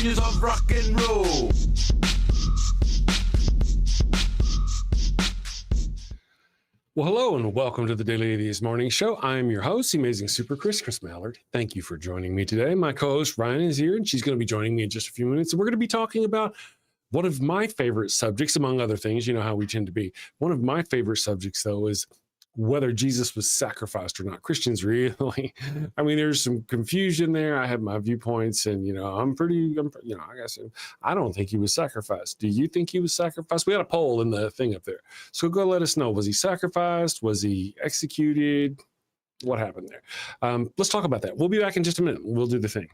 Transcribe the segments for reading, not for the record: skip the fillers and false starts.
genius of rock and roll. Well, hello and welcome to the Daily Atheist Morning Show. I'm your host, the amazing Super Chris Mallard. Thank you for joining me today. My co-host Ryan is here, and she's going to be joining me in just a few minutes. And we're going to be talking about one of my favorite subjects, among other things. You know how we tend to be. One of my favorite subjects, though, is whether Jesus was sacrificed or not. Christians really, I mean, there's some confusion there. I have my viewpoints, and I guess I don't think he was sacrificed. Do you think he was sacrificed? We had a poll in the thing up there, so go let us know. Was he sacrificed? Was he executed? What happened there? Let's talk about that. We'll be back in just a minute. We'll do the thing.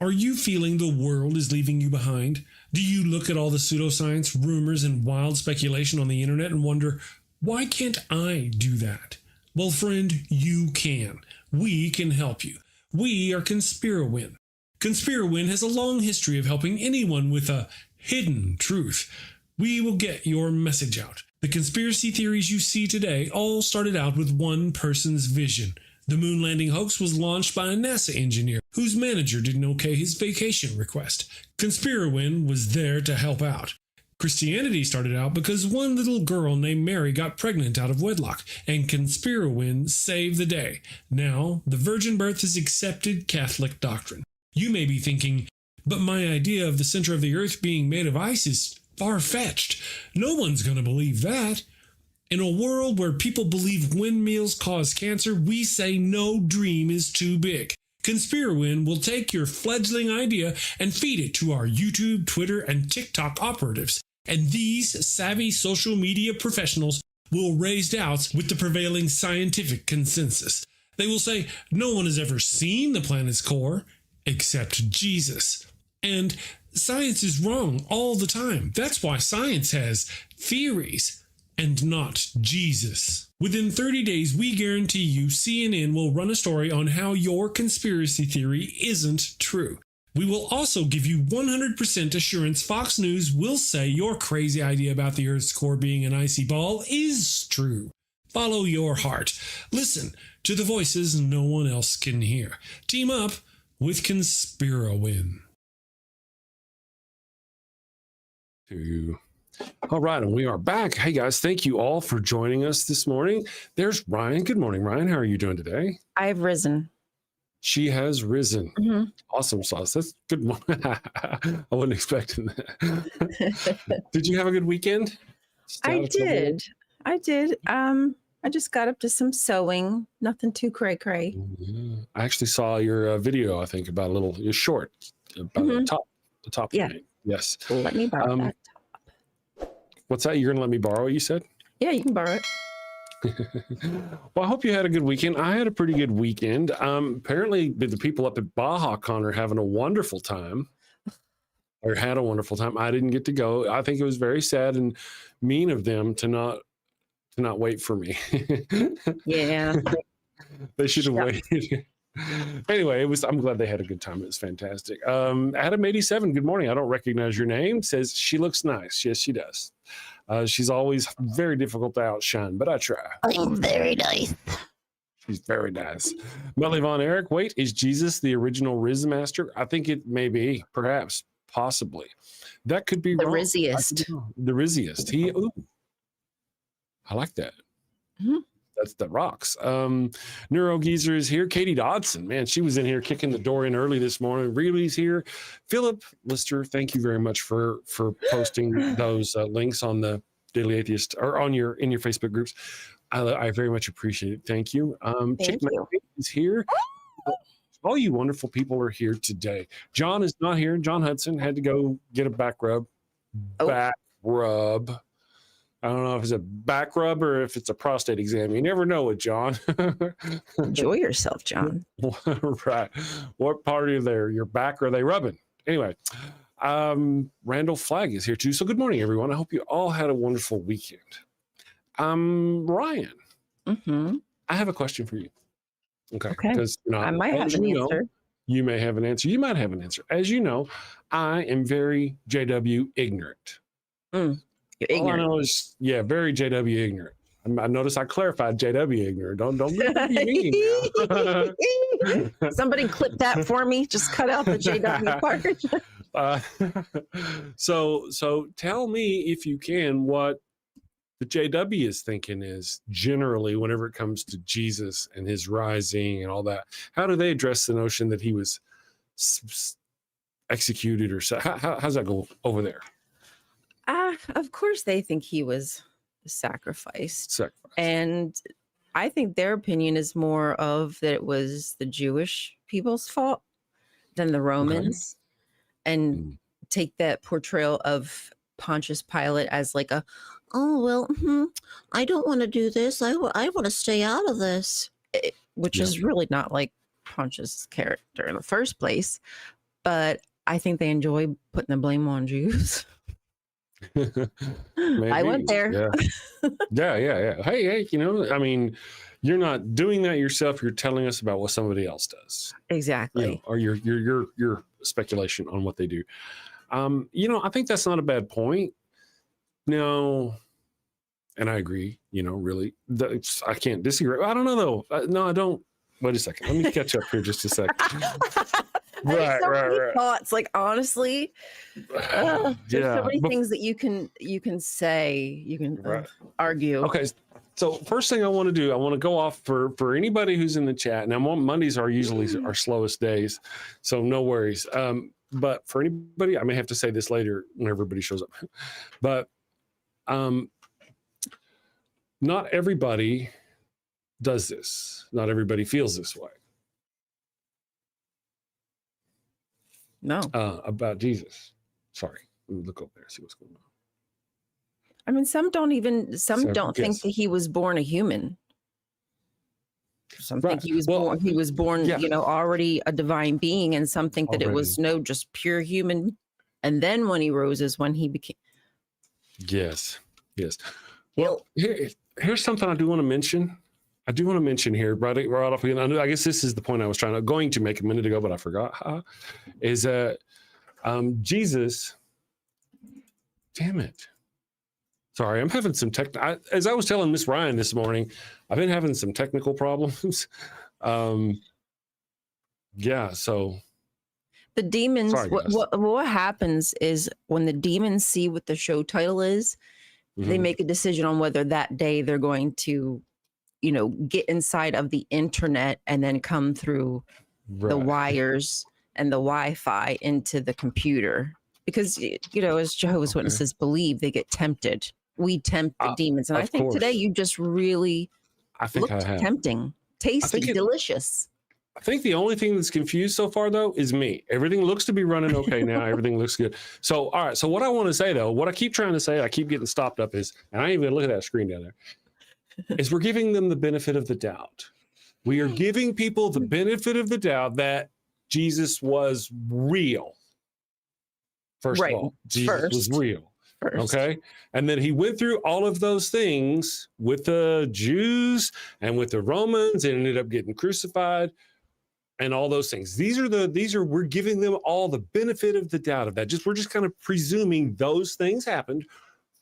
Are you feeling the world is leaving you behind? Do you look at all the pseudoscience, rumors, and wild speculation on the internet and wonder, why can't I do that? Well, friend, you can. We can help you. We are Conspirowin. Conspirowin has a long history of helping anyone with a hidden truth. We will get your message out. The conspiracy theories you see today all started out with one person's vision. The moon landing hoax was launched by a NASA engineer whose manager didn't okay his vacation request. Conspirowin was there to help out. Christianity started out because one little girl named Mary got pregnant out of wedlock, and Conspirowin saved the day. Now, the virgin birth is accepted Catholic doctrine. You may be thinking, but my idea of the center of the earth being made of ice is far-fetched. No one's going to believe that. In a world where people believe windmills cause cancer, we say no dream is too big. Conspirowin will take your fledgling idea and feed it to our YouTube, Twitter, and TikTok operatives. And these savvy social media professionals will raise doubts with the prevailing scientific consensus. They will say, no one has ever seen the planet's core except Jesus. And science is wrong all the time. That's why science has theories and not Jesus. Within 30 days, we guarantee you CNN will run a story on how your conspiracy theory isn't true. We will also give you 100% assurance Fox News will say your crazy idea about the Earth's core being an icy ball is true. Follow your heart. Listen to the voices no one else can hear. Team up with Conspirowin. All right, and we are back. Hey, guys, thank you all for joining us this morning. There's Ryan. Good morning, Ryan. How are you doing today? I've risen. She has risen. Mm-hmm. Awesome sauce. That's good. I wasn't expecting that. Did you have a good weekend? I did. I just got up to some sewing. Nothing too cray-cray. Yeah. I actually saw your video, I think, about your short, about the top. Yeah. Thing. Yes. Let me borrow that top. What's that? You're going to let me borrow it, you said? Yeah, you can borrow it. Well, I hope you had a good weekend. I had a pretty good weekend. Apparently, the people up at BajaCon are having a wonderful time, or had a wonderful time. I didn't get to go. I think it was very sad and mean of them to not wait for me. Yeah, they should have waited. Anyway, I'm glad they had a good time. It was fantastic. Adam 87, good morning. I don't recognize your name. Says she looks nice. Yes, she does. She's always very difficult to outshine, but I try. I'm very nice. She's very nice. Melly Von Eric, wait, is Jesus the original Riz Master? I think it may be, perhaps, possibly. That could be The wrong. Rizziest. The Rizziest. I like that. Mm-hmm. That rocks. Neuro Geezer is here. Katie Dodson, man, she was in here kicking the door in early this morning. Reely's here. Philip Lister, thank you very much for posting those links on the Daily Atheist or in your Facebook groups. I very much appreciate it. Thank you. Thank you. Is here. All you wonderful people are here today. John is not here. John Hudson had to go get a back rub. Back rub. I don't know if it's a back rub or if it's a prostate exam. You never know with John. Enjoy yourself, John. Right. What part of your back are they rubbing? Anyway, Randall Flagg is here too. So good morning, everyone. I hope you all had a wonderful weekend. Ryan, I have a question for you. Okay. Because I might have an answer. You may have an answer. You might have an answer. As you know, I am very JW ignorant. You're ignorant. All I know is, very JW ignorant. I notice I clarified JW ignorant. Don't be mean now. Somebody clip that for me. Just cut out the JW part. Uh, so tell me, if you can, what the JW is thinking is generally whenever it comes to Jesus and his rising and all that. How do they address the notion that he was executed, or how's that go over there? Of course, they think he was sacrificed. And I think their opinion is more of that it was the Jewish people's fault than the Romans. Okay. And take that portrayal of Pontius Pilate as like a, oh, well, I don't want to do this. I want to stay out of this, which is really not like Pontius' character in the first place. But I think they enjoy putting the blame on Jews. I went there. Yeah. Hey, I mean, you're not doing that yourself. You're telling us about what somebody else does. Exactly. Or your speculation on what they do. I think that's not a bad point. No, and I agree. Really, I can't disagree. I don't know though. No, I don't. Wait a second. Let me catch up here just a second. Right. Thoughts, like, honestly, there's so many things that you can say, you can argue. Okay, so first thing I want to do, I want to go off for anybody who's in the chat. Now, Mondays are usually our slowest days, so no worries. But for anybody, I may have to say this later when everybody shows up. But not everybody does this. Not everybody feels this way. No. About Jesus. Sorry. Let me look over there and see what's going on. I mean, some don't think that he was born a human. Some think he was born, already a divine being, and some think that it was just pure human. And then when he rose is when he became. Yes. Well, here's something I do want to mention. Here, right off again. I guess this is the point I was going to make a minute ago, but I forgot. Is that Jesus? Damn it! Sorry, I'm having some as I was telling Miss Ryan this morning, I've been having some technical problems. So the demons. Sorry, what happens is when the demons see what the show title is, they make a decision on whether that day they're going to, get inside of the internet and then come through the wires and the Wi-Fi into the computer. Because, as Jehovah's Witnesses believe, they get tempted. We tempt the demons. And I think today you just really looked tempting, tasty, delicious. I think the only thing that's confused so far, though, is me. Everything looks to be running okay now. Everything looks good. So, all right. So what I want to say, though, what I keep trying to say, I keep getting stopped up is, and I ain't even look at that screen down there, is we're giving them the benefit of the doubt. We are giving people the benefit of the doubt that Jesus was real. First of all, Jesus was real. Okay. And then he went through all of those things with the Jews and with the Romans and ended up getting crucified and all these things. We're giving them all the benefit of the doubt of that. We're just kind of presuming those things happened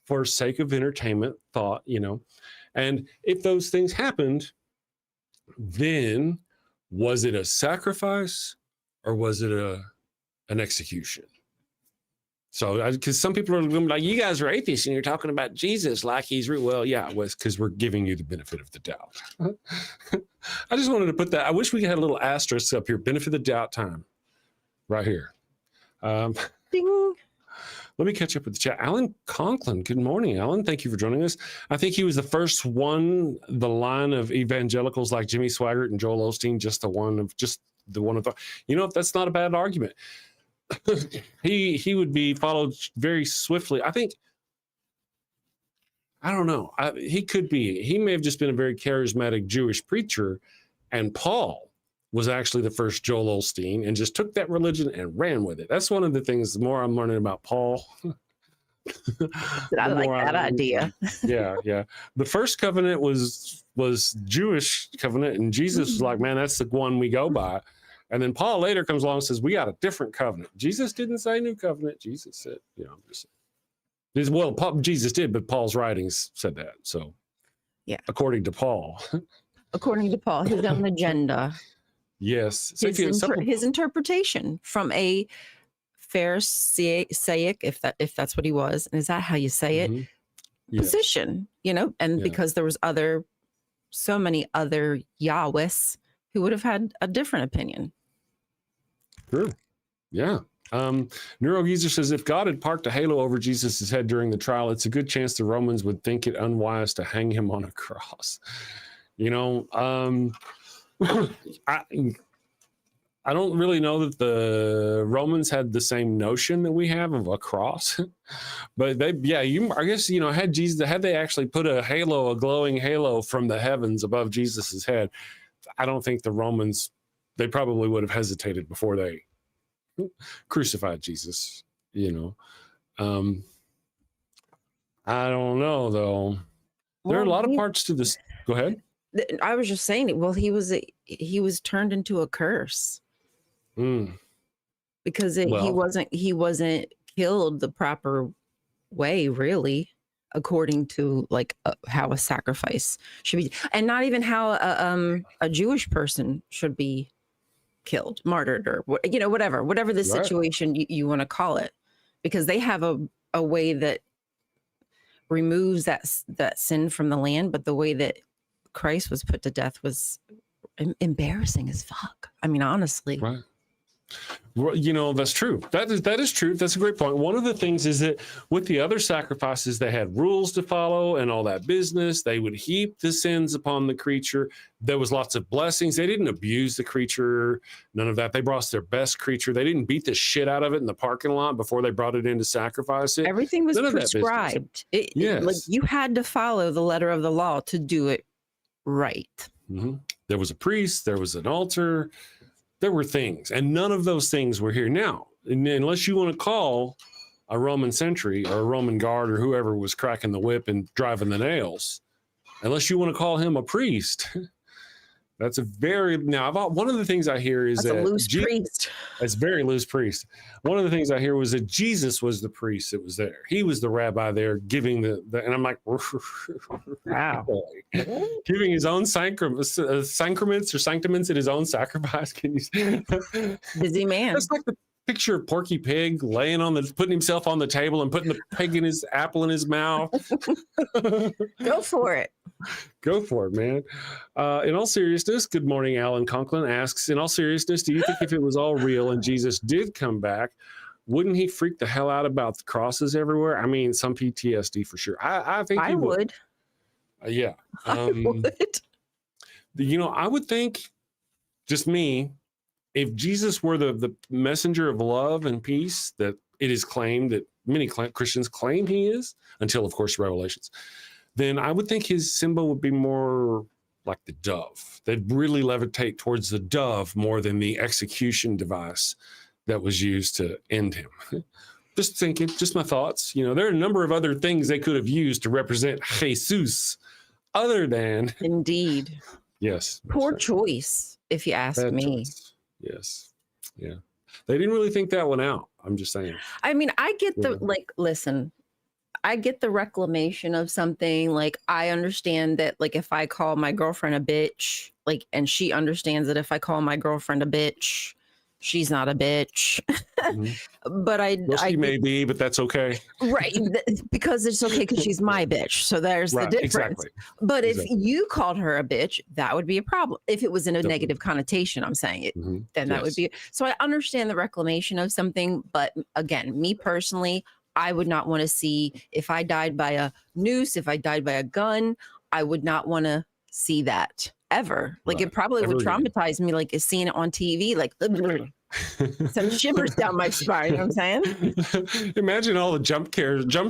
for sake of entertainment, thought, and if those things happened, then was it a sacrifice or was it an execution? So, because some people are like, you guys are atheists and you're talking about Jesus like he's real. Well, yeah, it was because we're giving you the benefit of the doubt. I just wanted to put that. I wish we had a little asterisk up here, benefit of the doubt time, right here. Ding. Let me catch up with the chat. Alan Conklin, good morning, Alan. Thank you for joining us. I think he was the first one, the line of evangelicals like Jimmy Swaggart and Joel Osteen, the one of the, that's not a bad argument. he would be followed very swiftly. I don't know. He may have just been a very charismatic Jewish preacher, and Paul was actually the first Joel Osteen and just took that religion and ran with it. That's one of the things, the more I'm learning about Paul. I like that idea. Yeah. The first covenant was Jewish covenant, and Jesus was like, man, that's the one we go by. And then Paul later comes along and says, we got a different covenant. Jesus didn't say new covenant. Jesus said, Jesus did, but Paul's writings said that. So, yeah, according to Paul. His own agenda. Yes. So his interpretation from a Pharisaic, if that's what he was, and is that how you say it? Yes. Position, and because there was so many other Yahwehs who would have had a different opinion. True. Yeah. Neurogeezer says, if God had parked a halo over Jesus' head during the trial, it's a good chance the Romans would think it unwise to hang him on a cross. I don't really know that the Romans had the same notion that we have of a cross, but I guess, had they actually put a glowing halo from the heavens above Jesus's head, I don't think the Romans, they probably would have hesitated before they crucified Jesus, I don't know though. There are a lot of parts to this. Go ahead. I was just saying, well, he was turned into a curse. Because he wasn't killed the proper way, really, according to how a sacrifice should be, and not even how a Jewish person should be killed, martyred, or whatever the situation you want to call it, because they have a way that removes that sin from the land, but the way that Christ was put to death was embarrassing as fuck. I mean, honestly. Right. Well, that's true. That is true. That's a great point. One of the things is that with the other sacrifices, they had rules to follow and all that business. They would heap the sins upon the creature. There was lots of blessings. They didn't abuse the creature. None of that. They brought their best creature. They didn't beat the shit out of it in the parking lot before they brought it in to sacrifice it. Everything was prescribed. Yes. You had to follow the letter of the law to do it right. Mm-hmm. There was a priest. There was an altar. There were things, and none of those things were here now. And unless you want to call a Roman sentry or a Roman guard or whoever was cracking the whip and driving the nails, unless you want to call him a priest, that's one of the things I hear is that's that a loose priest. It's very loose priest. One of the things I hear was that Jesus was the priest that was there. He was the rabbi there giving and I'm like, wow, giving his own sacraments or sanctiments in his own sacrifice. Can you? Busy man. That's like the picture of Porky Pig putting himself on the table and putting the pig in his apple in his mouth. Go for it. Go for it, man. In all seriousness, good morning, Alan Conklin asks, in all seriousness, do you think if it was all real and Jesus did come back, wouldn't he freak the hell out about the crosses everywhere? I mean, some PTSD for sure. I think he would. Yeah. I would. I would think, just me, if Jesus were the messenger of love and peace that it is claimed that many Christians claim he is, until, of course, Revelations, then I would think his symbol would be more like the dove. They'd really levitate towards the dove more than the execution device that was used to end him. Just thinking, just my thoughts. There are a number of other things they could have used to represent Jesus other than... Indeed. Yes. Poor choice, if you ask me. Choice. Yes. Yeah. They didn't really think that one out. I'm just saying. I mean, I get listen, I get the reclamation of something. I understand that, if I call my girlfriend a bitch, and she understands that if I call my girlfriend a bitch, she's not a bitch. Mm-hmm. But she may be, but that's okay. Right. Because it's okay because she's my bitch. So there's the difference. Exactly. But if you called her a bitch, that would be a problem. If it was in a negative connotation, I'm saying it, then that would be. So I understand the reclamation of something. But again, me personally, I would not want to see, if I died by a noose, if I died by a gun, I would not want to see that ever. It probably would traumatize me, seeing it on TV, some shivers down my spine. You know what I'm saying? Imagine all the jump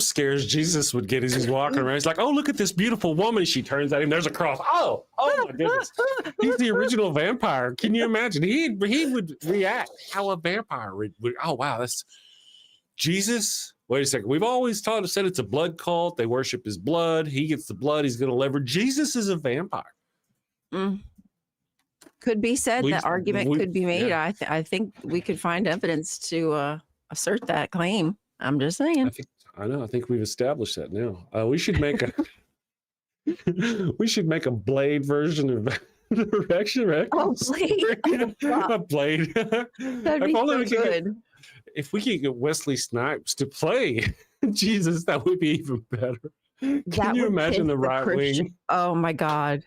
scares Jesus would get as he's walking around. He's like, oh, look at this beautiful woman. She turns at him. There's a cross. Oh my goodness. He's the original vampire. Can you imagine? He would react how a vampire would. Oh, wow. That's Jesus. Wait a second. We've always said it's a blood cult. They worship his blood. He gets the blood. He's going to leverage. Jesus is a vampire. Could be said. That argument could be made. Yeah. I think we could find evidence to assert that claim. I'm just saying. I think we've established that now. We should make a Blade version of Resurrection. Oh, Blade! A Blade. That'd be so good. If we could get Wesley Snipes to play Jesus, that would be even better. Can you imagine the right wing? Oh my God.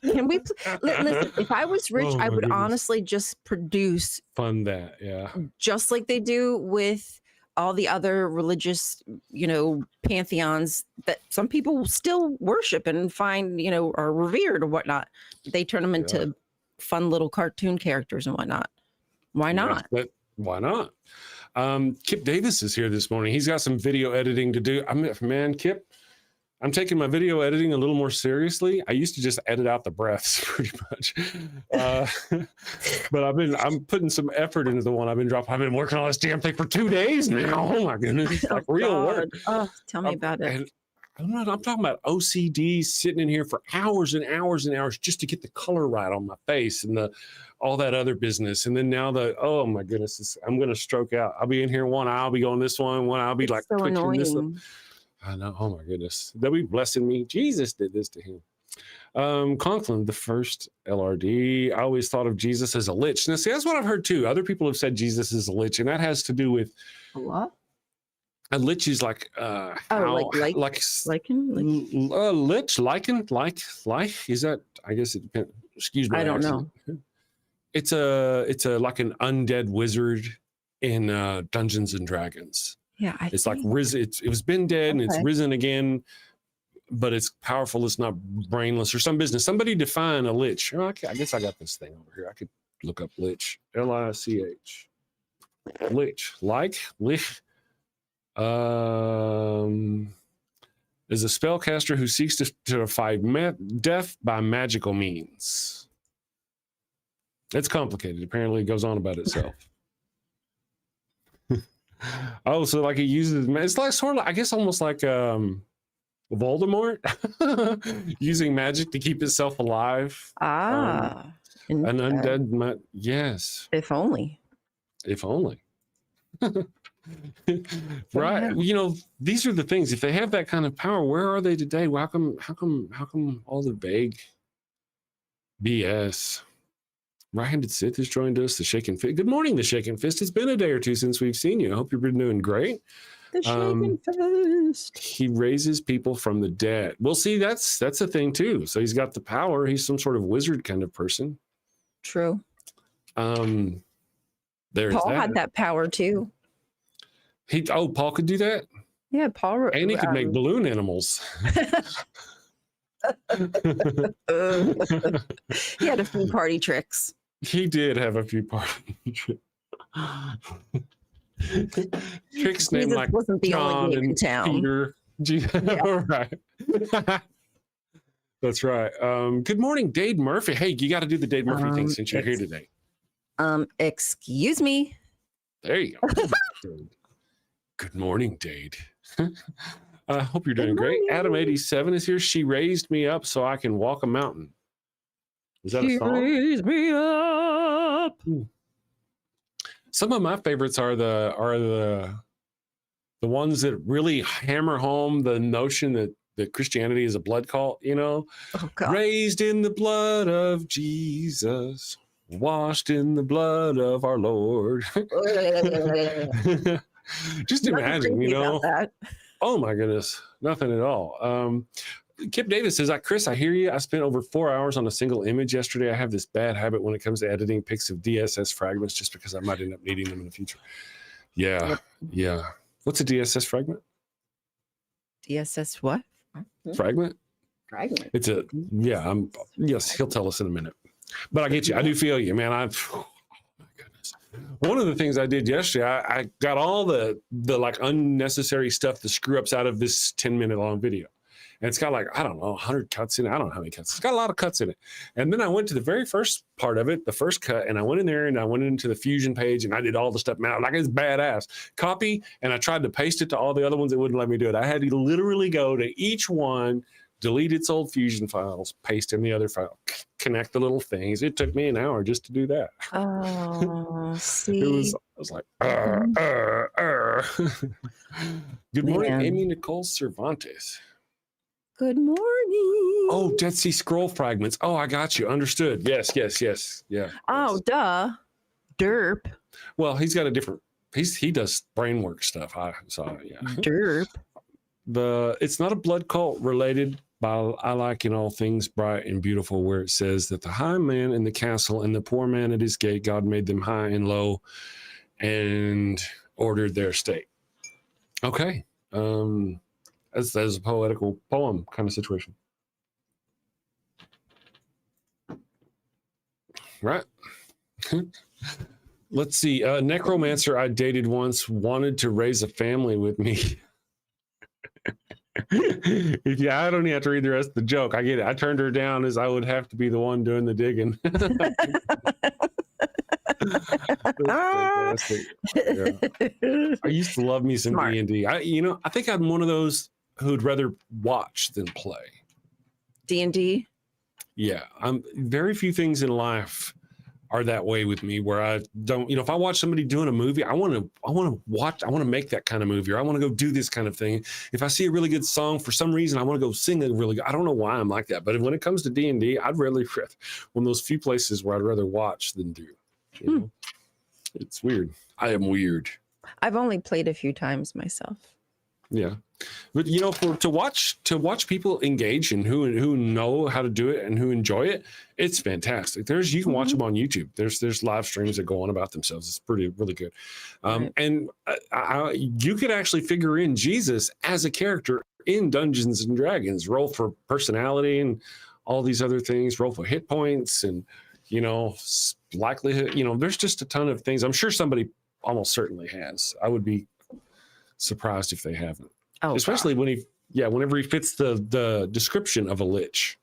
Can we listen? If I was rich, I would honestly just fund that. Yeah. Just like they do with all the other religious, pantheons that some people still worship and find, are revered or whatnot. They turn them into fun little cartoon characters and whatnot. Why not? Why not? Kip Davis is here this morning. He's got some video editing to do. Kip, I'm taking my video editing a little more seriously. I used to just edit out the breaths pretty much. But I'm putting some effort into the one I've been dropping. I've been working on this damn thing for 2 days now. Oh my goodness. It's like real work. Oh, tell me about it. I'm talking about OCD sitting in here for hours and hours and hours just to get the color right on my face and all that other business. And then now oh my goodness, I'm going to stroke out. I'll be in here one eye, I'll be going this one I'll be like so twitching this one. I know. Oh my goodness. They'll be blessing me. Jesus did this to him. Conklin, the first LRD. I always thought of Jesus as a lich. Now, see, that's what I've heard too. Other people have said Jesus is a lich, and that has to do with what? A lich is like lichen? Lich, lichen, like is that? I guess it depends. Excuse me. I don't know. It's a like an undead wizard in Dungeons and Dragons. Yeah, it's like risen. It was been dead and it's risen again, but it's powerful. It's not brainless or some business. Somebody define a lich. I guess I got this thing over here. I could look up lich. Lich. Lich. Lich. Is a spellcaster who seeks to defy death by magical means. It's complicated. Apparently, it goes on about itself. Oh, so like it uses, it's like sort of, I guess, almost like Voldemort using magic to keep itself alive. An undead, yes. If only. Right. These are the things. If they have that kind of power, where are they today? Well, how come all the vague BS? Right-handed Sith has joined us. The Shaken Fist. Good morning, the Shaken Fist. It's been a day or two since we've seen you. I hope you've been doing great. The Shaken Fist. He raises people from the dead. Well, see, that's a thing too. So he's got the power. He's some sort of wizard kind of person. True. There's Paul had that power too. Paul could do that? Yeah, Paul. And he could make balloon animals. He had a few party tricks. He did have a few party tricks. Tricks named like wasn't the John only and in town. Peter. All right. That's right. Good morning, Dade Murphy. Hey, you got to do the Dade Murphy thing since you're here today. Excuse me. There you go. Good morning, Dade. I hope you're doing great. Adam 87 is here. She raised me up so I can walk a mountain. Is that a song? She raised me up. Some of my favorites are the ones that really hammer home the notion that Christianity is a blood cult, Oh, God. Raised in the blood of Jesus, washed in the blood of our Lord. Just imagine, that. Oh my goodness, nothing at all. Kip Davis says, Chris, I hear you. I spent over 4 hours on a single image yesterday. I have this bad habit when it comes to editing pics of DSS fragments just because I might end up needing them in the future. Yeah. What's a DSS fragment? DSS what? Fragment? Fragment. It's yes, he'll tell us in a minute. But I get you. I do feel you, man. Oh my goodness. One of the things I did yesterday, I got all the like unnecessary stuff, the screw ups out of this 10-minute long video. And it's got like, I don't know, 100 cuts in it. I don't know how many cuts. It's got a lot of cuts in it. And then I went to the very first part of it, the first cut, and I went in there and I went into the Fusion page and I did all the stuff. Man, like it's badass. Copy, and I tried to paste it to all the other ones that wouldn't let me do it. I had to literally go to each one, delete its old Fusion files, paste in the other file, connect the little things. It took me an hour just to do that. Oh, see. I was like, Good morning, Amy Nicole Cervantes. Good morning. Oh, Dead Sea Scroll fragments. Oh, I got you. Understood. Yes. Yeah. Oh, duh. Derp. Well, he's got a different he does brain work stuff. I saw it. Yeah. Derp. It's not a blood cult related, but I like in all things bright and beautiful, where it says that the high man in the castle and the poor man at his gate, God made them high and low and ordered their state. Okay. That's a poetical poem kind of situation. Right. Let's see. Necromancer I dated once wanted to raise a family with me. I don't even have to read the rest of the joke. I get it. I turned her down as I would have to be the one doing the digging. Fantastic. Yeah. I used to love me some D&D. I think I'm one of those who'd rather watch than play. D&D? Yeah. Very few things in life are that way with me, where I don't, if I watch somebody doing a movie, I want to make that kind of movie, or I want to go do this kind of thing. If I see a really good song, for some reason, I want to go sing it really good. I don't know why I'm like that, but when it comes to D&D, I'd really, one of those few places where I'd rather watch than do. It's weird. I am weird. I've only played a few times myself. Yeah. But to watch people engage and who know how to do it and who enjoy it, it's fantastic. You can watch them on YouTube. There's live streams that go on about themselves. It's really good. Right. And you could actually figure in Jesus as a character in Dungeons and Dragons. Roll for personality and all these other things. Roll for hit points and likelihood. There's just a ton of things. I'm sure somebody almost certainly has. I would be surprised if they haven't. Oh, especially God. Whenever he fits the description of a lich.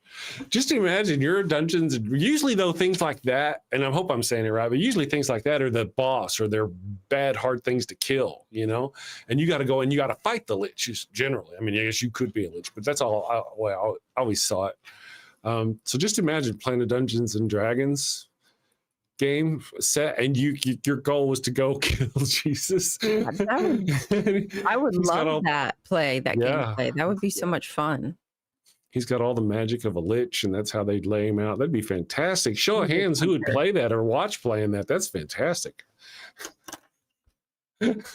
Just imagine you're in dungeons, and usually though things like that, and I hope I'm saying it right, but usually things like that are the boss or they're bad, hard things to kill, and you got to go and you got to fight the lich generally. I mean, I guess you could be a lich, but that's all I always saw it. So just imagine playing a Dungeons and Dragons game set, and your goal was to go kill Jesus. I would love that gameplay. That would be so much fun. He's got all the magic of a lich, and that's how they'd lay him out. That'd be fantastic. Show of hands who would play that or watch playing that. That's fantastic. Philip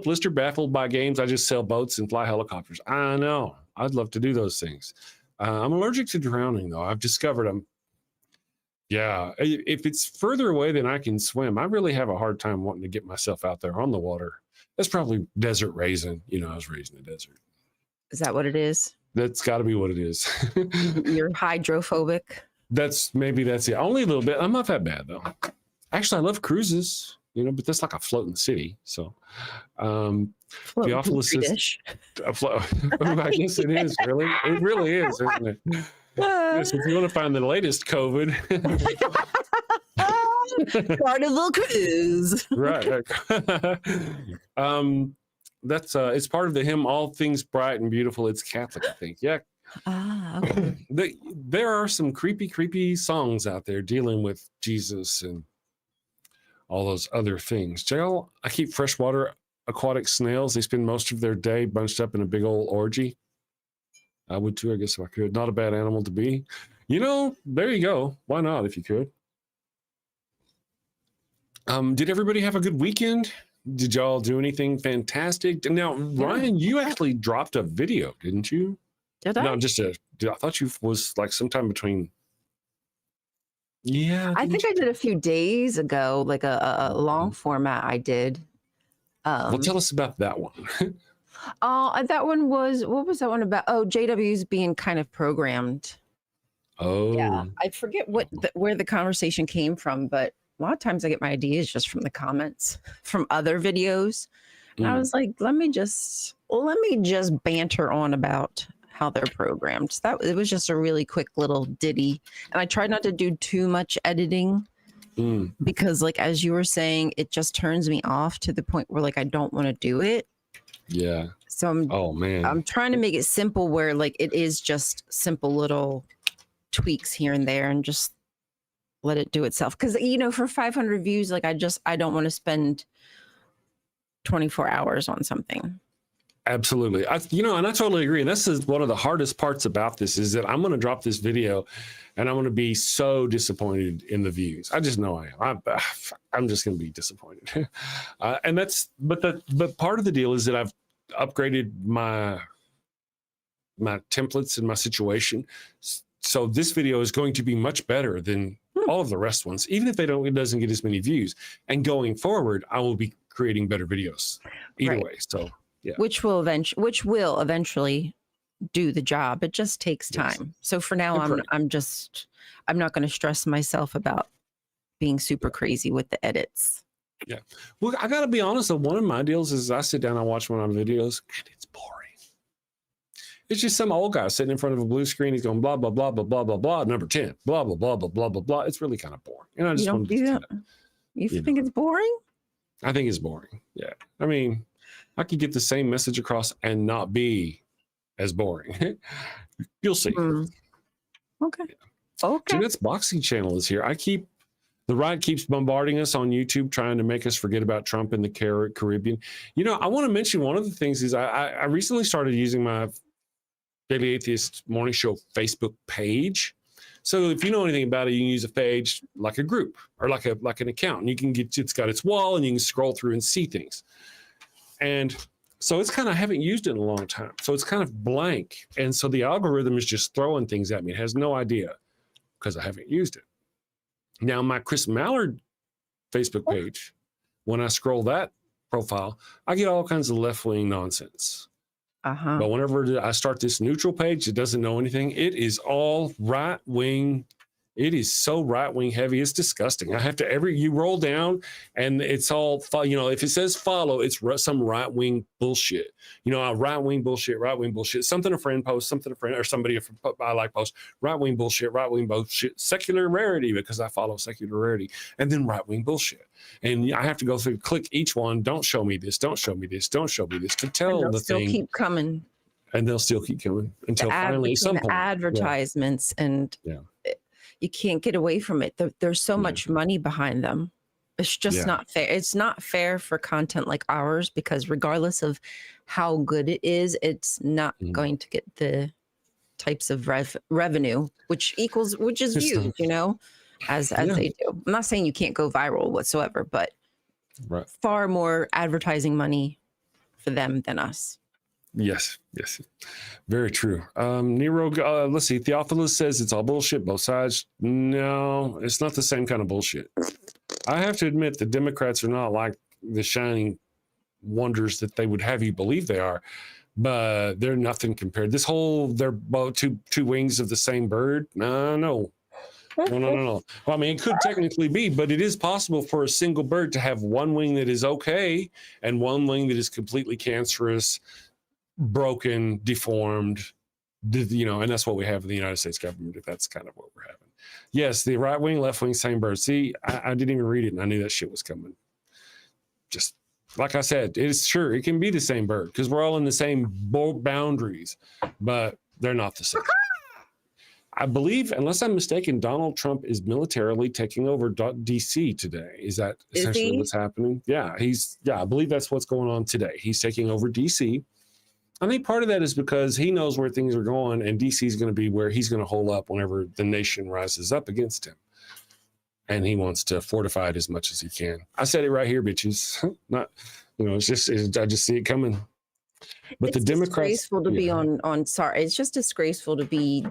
Lister, baffled by games. I just sail boats and fly helicopters. I know. I'd love to do those things. I'm allergic to drowning, though. I've discovered Yeah, if it's further away than I can swim, I really have a hard time wanting to get myself out there on the water. That's probably desert raising. I was raised in the desert. Is that what it is? That's got to be what it is. You're hydrophobic. That's it. Only a little bit. I'm not that bad though. Actually, I love cruises. But that's like a floating city. So, Theophilus is. I guess it is really. It really is, isn't it? Yes, if you want to find the latest COVID. Carnival cruise. Right. That's it's part of the hymn "All Things Bright and Beautiful." It's Catholic, I think. Yeah. Okay. There are some creepy songs out there dealing with Jesus and all those other things. I keep freshwater aquatic snails. They spend most of their day bunched up in a big old orgy. I would too, I guess, if I could. Not a bad animal to be. There you go. Why not if you could? Did everybody have a good weekend? Did y'all do anything fantastic? Now, Ryan, you actually dropped a video, didn't you? Did I? No, I thought you was like sometime between. Yeah. I think I did a few days ago, like a long format I did. Well, tell us about that one. That one was, what was that one about? Oh, JW's being kind of programmed. Oh. Yeah. I forget where the conversation came from, but a lot of times I get my ideas just from the comments from other videos. And I was like, let me just banter on about how they're programmed. It was just a really quick little ditty. And I tried not to do too much editing because, like, as you were saying, it just turns me off to the point where, like, I don't want to do it. Yeah. So I'm trying to make it simple where, like, it is just simple little tweaks here and there and just let it do itself. Because, for 500 views, like, I don't want to spend 24 hours on something. Absolutely. And I totally agree. And this is one of the hardest parts about this is that I'm going to drop this video and I'm going to be so disappointed in the views. I just know I am. I'm just going to be disappointed. But part of the deal is that I've upgraded my templates and my situation. So this video is going to be much better than all of the rest ones, even if it doesn't get as many views. And going forward, I will be creating better videos either way. So yeah. Which will eventually do the job. It just takes time. Yes. So for now, I'm not going to stress myself about being super crazy with the edits. Yeah. Well, I got to be honest, though, one of my deals is I sit down, I watch one of the videos, and it's boring. It's just some old guy sitting in front of a blue screen. He's going blah, blah, blah, blah, blah, blah, blah, number 10, blah, blah, blah, blah, blah, blah, blah. It's really kind of boring. And I just don't do that. You think it's boring? I think it's boring. Yeah. I mean, I could get the same message across and not be as boring. You'll see. Okay. Yeah. Okay. Jeanette's boxing channel is here. The right keeps bombarding us on YouTube, trying to make us forget about Trump in the Caribbean. I want to mention one of the things is I recently started using my Daily Atheist Morning Show Facebook page. So if you know anything about it, you can use a page like a group or like an account. And you can it's got its wall and you can scroll through and see things. And so I haven't used it in a long time. So it's kind of blank. And so the algorithm is just throwing things at me. It has no idea because I haven't used it. Now, my Chris Mallard Facebook page, when I scroll that profile, I get all kinds of left-wing nonsense. But whenever I start this neutral page, it doesn't know anything. It is all right-wing. It is so right-wing heavy. It's disgusting. I have to you roll down and it's all, if it says follow, it's some right-wing bullshit. Right-wing bullshit. Something a friend posts, or somebody I like post. Right-wing bullshit. Secular rarity because I follow secular rarity. And then right-wing bullshit. And I have to go through, click each one. Don't show me this. Don't show me this. Don't show me this. To tell the thing. They'll keep coming. And they'll still keep coming until finally some point. Advertisements and you can't get away from it. There's so much money behind them. It's just not fair. It's not fair for content like ours because regardless of how good it is, it's not going to get the types of revenue, which is views, as they do. I'm not saying you can't go viral whatsoever, but far more advertising money for them than us. Yes. Very true. Nero, let's see. Theophilus says it's all bullshit, both sides. No, it's not the same kind of bullshit. I have to admit the Democrats are not like the shining wonders that they would have you believe they are, but they're nothing compared. They're both two wings of the same bird. No. Well, I mean, it could technically be, but it is possible for a single bird to have one wing that is okay and one wing that is completely cancerous, broken, deformed, and that's what we have in the United States government. If that's kind of what we're having. Yes, the right wing, left wing, same bird. See, I didn't even read it, and I knew that shit was coming. Just like I said, it can be the same bird because we're all in the same boundaries, but they're not the same. I believe, unless I'm mistaken, Donald Trump is militarily taking over DC today. Is that essentially what's happening? Yeah, I believe that's what's going on today. He's taking over DC. I think part of that is because he knows where things are going, and DC is going to be where he's going to hold up whenever the nation rises up against him. And he wants to fortify it as much as he can. I said it right here, bitches. Not, I just see it coming. But it's the Democrats. Disgraceful to be on. Sorry, it's just disgraceful to be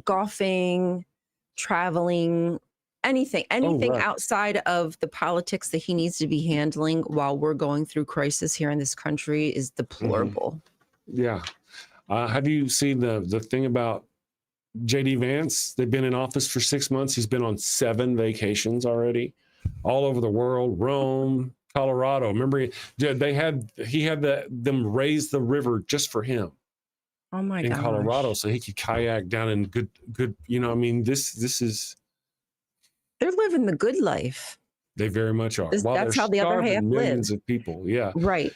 golfing, traveling, anything outside of the politics that he needs to be handling while we're going through crisis here in this country is deplorable. Yeah. Have you seen the thing about J.D. Vance? They've been in office for 6 months. He's been on 7 vacations already, all over the world, Rome, Colorado. Remember, he had them raise the river just for him. Oh my God! In Colorado, so he could kayak down in good. This is. They're living the good life. They very much are. That's how the other half millions live. of people. Yeah. Right.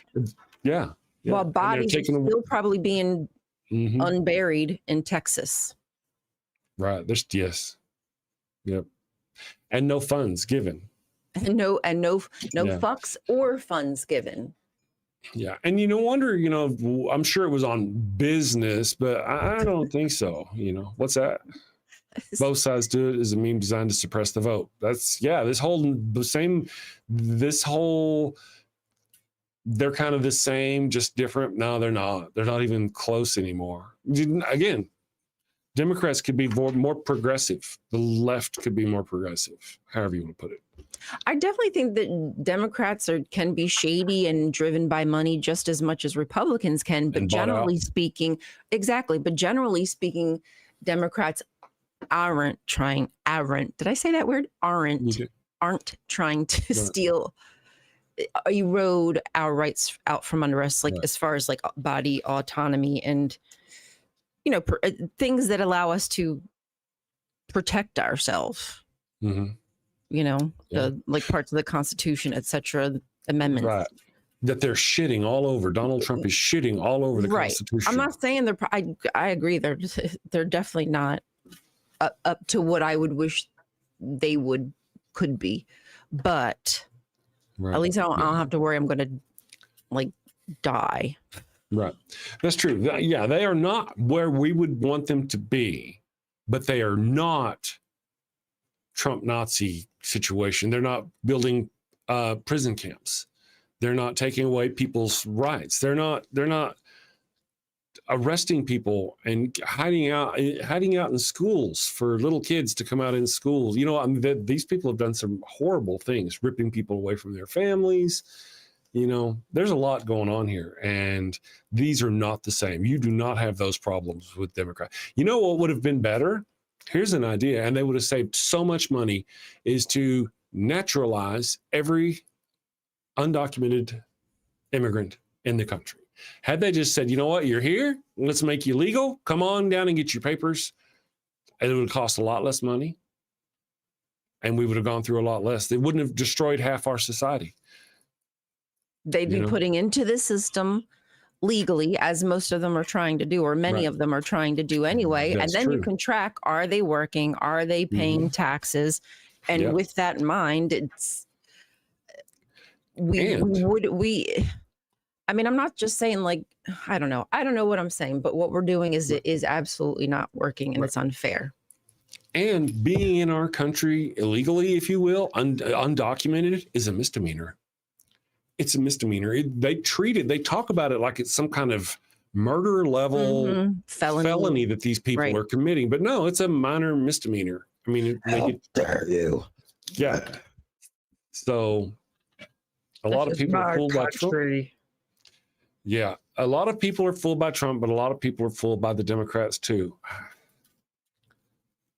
Yeah. While bodies are still probably being unburied in Texas. Right. Yes. Yep. And no funds given. And no fucks or funds given. Yeah. And no wonder, I'm sure it was on business, but I don't think so. What's that? Both sides do it is a meme designed to suppress the vote. This whole, they're kind of the same, just different. No, they're not. They're not even close anymore. Again, Democrats could be more progressive. The left could be more progressive, however you want to put it. I definitely think that Democrats can be shady and driven by money just as much as Republicans can. But generally speaking, exactly. But generally speaking, Democrats aren't trying. Did I say that word? Aren't trying to steal, erode our rights out from under us, like as far as like body autonomy and things that allow us to protect ourselves. Mm-hmm. Like parts of the Constitution, etc., amendments. Right. That they're shitting all over. Donald Trump is shitting all over the Constitution. I'm not saying I agree. They're definitely not up to what I would wish they could be, but at least I don't have to worry I'm going to die. Right. That's true. Yeah, they are not where we would want them to be, but they are not Trump Nazi situation. They're not building prison camps. They're not taking away people's rights. They're not arresting people and hiding out in schools for little kids to come out in school. These people have done some horrible things, ripping people away from their families. There's a lot going on here, and these are not the same. You do not have those problems with Democrats. What would have been better? Here's an idea, and they would have saved so much money, is to naturalize every undocumented immigrant in the country. Had they just said, you know what, you're here, let's make you legal, come on down and get your papers, and it would cost a lot less money, and we would have gone through a lot less. They wouldn't have destroyed half our society. They'd be putting into the system legally, as most of them are trying to do, or many of them are trying to do anyway. That's and then true. You can track, are they working? Are they paying taxes? And with that in mind, I mean, I'm not just saying I don't know what I'm saying, but what we're doing is absolutely not working, and it's unfair. And being in our country illegally, if you will, undocumented, is a misdemeanor. It's a misdemeanor. They talk about it like it's some kind of murder level felony that these people are committing. But no, it's a minor misdemeanor. I mean, how dare you? Yeah. So a lot of people are fooled by Trump. Yeah. A lot of people are fooled by Trump, but a lot of people are fooled by the Democrats too.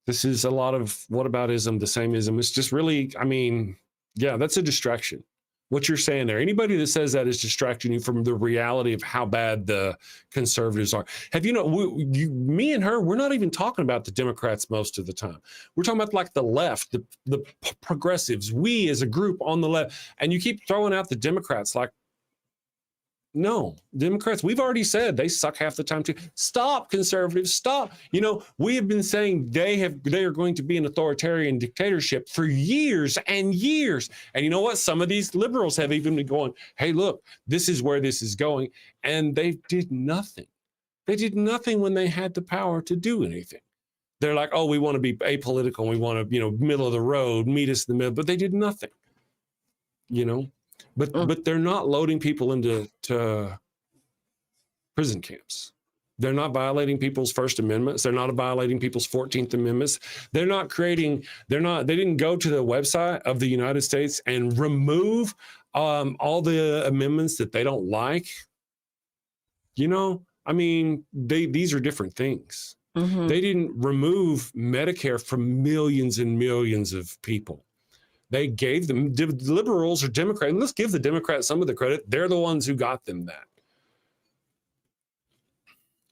This is a lot of whataboutism, the sameism. It's just really, that's a distraction. What you're saying there, anybody that says that is distracting you from the reality of how bad the conservatives are. Have me and her, we're not even talking about the Democrats most of the time. We're talking about the left, the progressives, we as a group on the left, and you keep throwing out the Democrats no, Democrats, we've already said they suck half the time too. Stop, conservatives, stop. We have been saying they are going to be an authoritarian dictatorship for years and years. And you know what? Some of these liberals have even been going, hey, look, this is where this is going. And they did nothing. They did nothing when they had the power to do anything. They're like, oh, we want to be apolitical. And we want to, middle of the road, meet us in the middle. But they did nothing, But they're not loading people into prison camps. They're not violating people's First Amendments. They're not violating people's 14th Amendments. They didn't go to the website of the United States and remove all the amendments that they don't like. These are different things. Mm-hmm. They didn't remove Medicare from millions and millions of people. They gave them, liberals or Democrats, and let's give the Democrats some of the credit. They're the ones who got them that.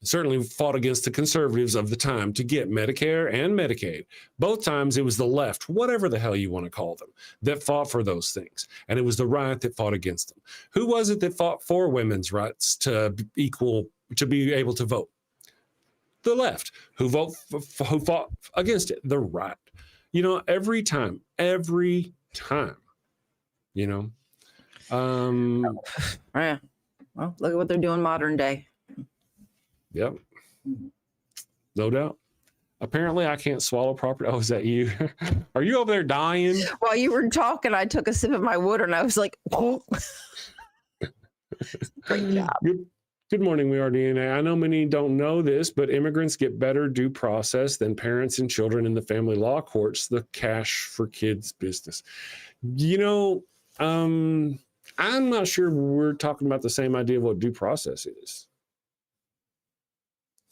Certainly fought against the conservatives of the time to get Medicare and Medicaid. Both times it was the left, whatever the hell you want to call them, that fought for those things. And it was the right that fought against them. Who was it that fought for women's rights to be able to vote? The left. Who fought against it? The right. Every time, Well, look at what they're doing modern day. Yep. No doubt. Apparently, I can't swallow properly. Oh, is that you? Are you over there dying? While you were talking, I took a sip of my water and I was like, oh. Great job. Good morning, We Are DNA. I know many don't know this, but immigrants get better due process than parents and children in the family law courts, the cash for kids business. You know, I'm not sure we're talking about the same idea of what due process is.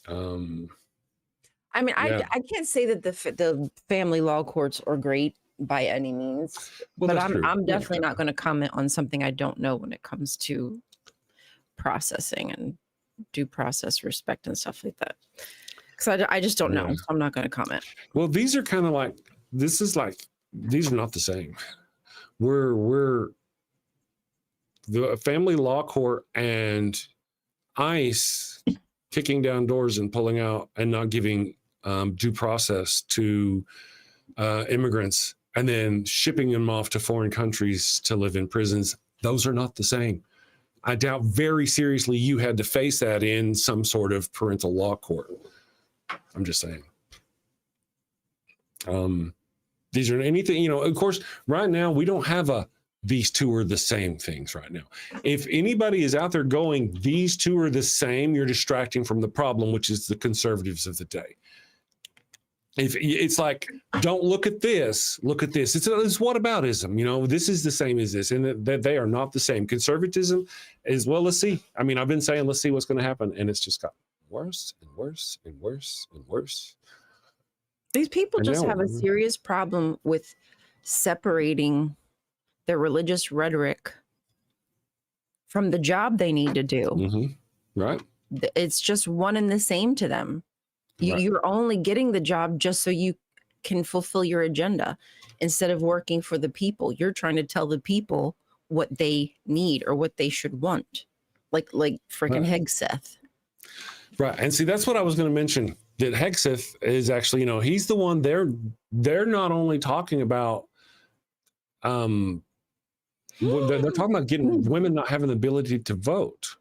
I mean, yeah. I can't say that the family law courts are great by any means, Well, but that's I'm true. definitely not going to comment on something I don't know when it comes to processing and due process respect and stuff like that. Because I just don't know. So I'm not going to comment. Well, these are kind of like, these are not the same. We're the family law court and ICE kicking down doors and pulling out and not giving due process to immigrants and then shipping them off to foreign countries to live in prisons. Those are not the same. I doubt very seriously you had to face that in some sort of parental law court. I'm just saying. These are anything, you know, of course, right now we don't have these two are the same things right now. If anybody is out there going, these two are the same, you're distracting from the problem, which is the conservatives of the day. If it's like, don't look at this, look at this. It's whataboutism, you know, this is the same as this, and that they are not the same. Conservatism is, well, let's see. I mean, I've been saying, let's see what's going to happen. And it's just gotten worse and worse and worse and worse. These people just have a serious problem with separating their religious rhetoric from the job they need to do. Mm-hmm. Right. It's just one and the same to them. Right. You're only getting the job just so you can fulfill your agenda instead of working for the people. You're trying to tell the people what they need or what they should want, like freaking Hegseth. Right. And see, that's what I was going to mention, that Hegseth is actually, you know, he's the one they're not only talking about, they're talking about getting women not having the ability to vote.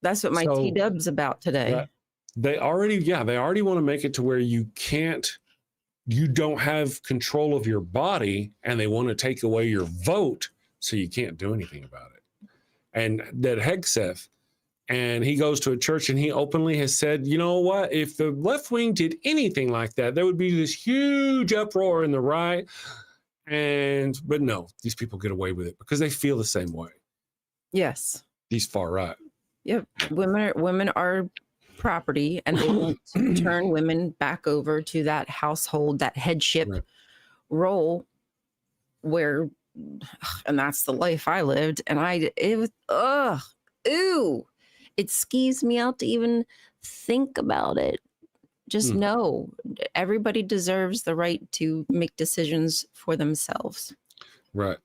That's what my T-dub's about today. They already want to make it to where you don't have control of your body, and they want to take away your vote so you can't do anything about it. And that Hegseth, and he goes to a church and he openly has said, you know what, if the left wing did anything like that, there would be this huge uproar in the right. But no, these people get away with it because they feel the same way. Yes. These far right. Yep. Women are property, and they want to turn women back over to that household, that headship role and that's the life I lived. And it skeeves me out to even think about it. Just know everybody deserves the right to make decisions for themselves. Right.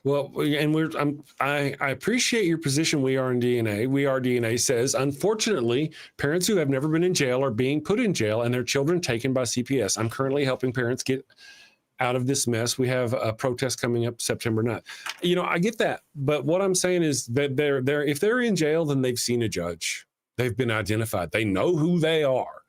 Well, and I appreciate your position. We Are in DNA. We Are DNA says, unfortunately, parents who have never been in jail are being put in jail and their children taken by CPS. I'm currently helping parents get out of this mess. We have a protest coming up September 9th. You know, I get that. But what I'm saying is that if they're in jail, then they've seen a judge. They've been identified. They know who they are.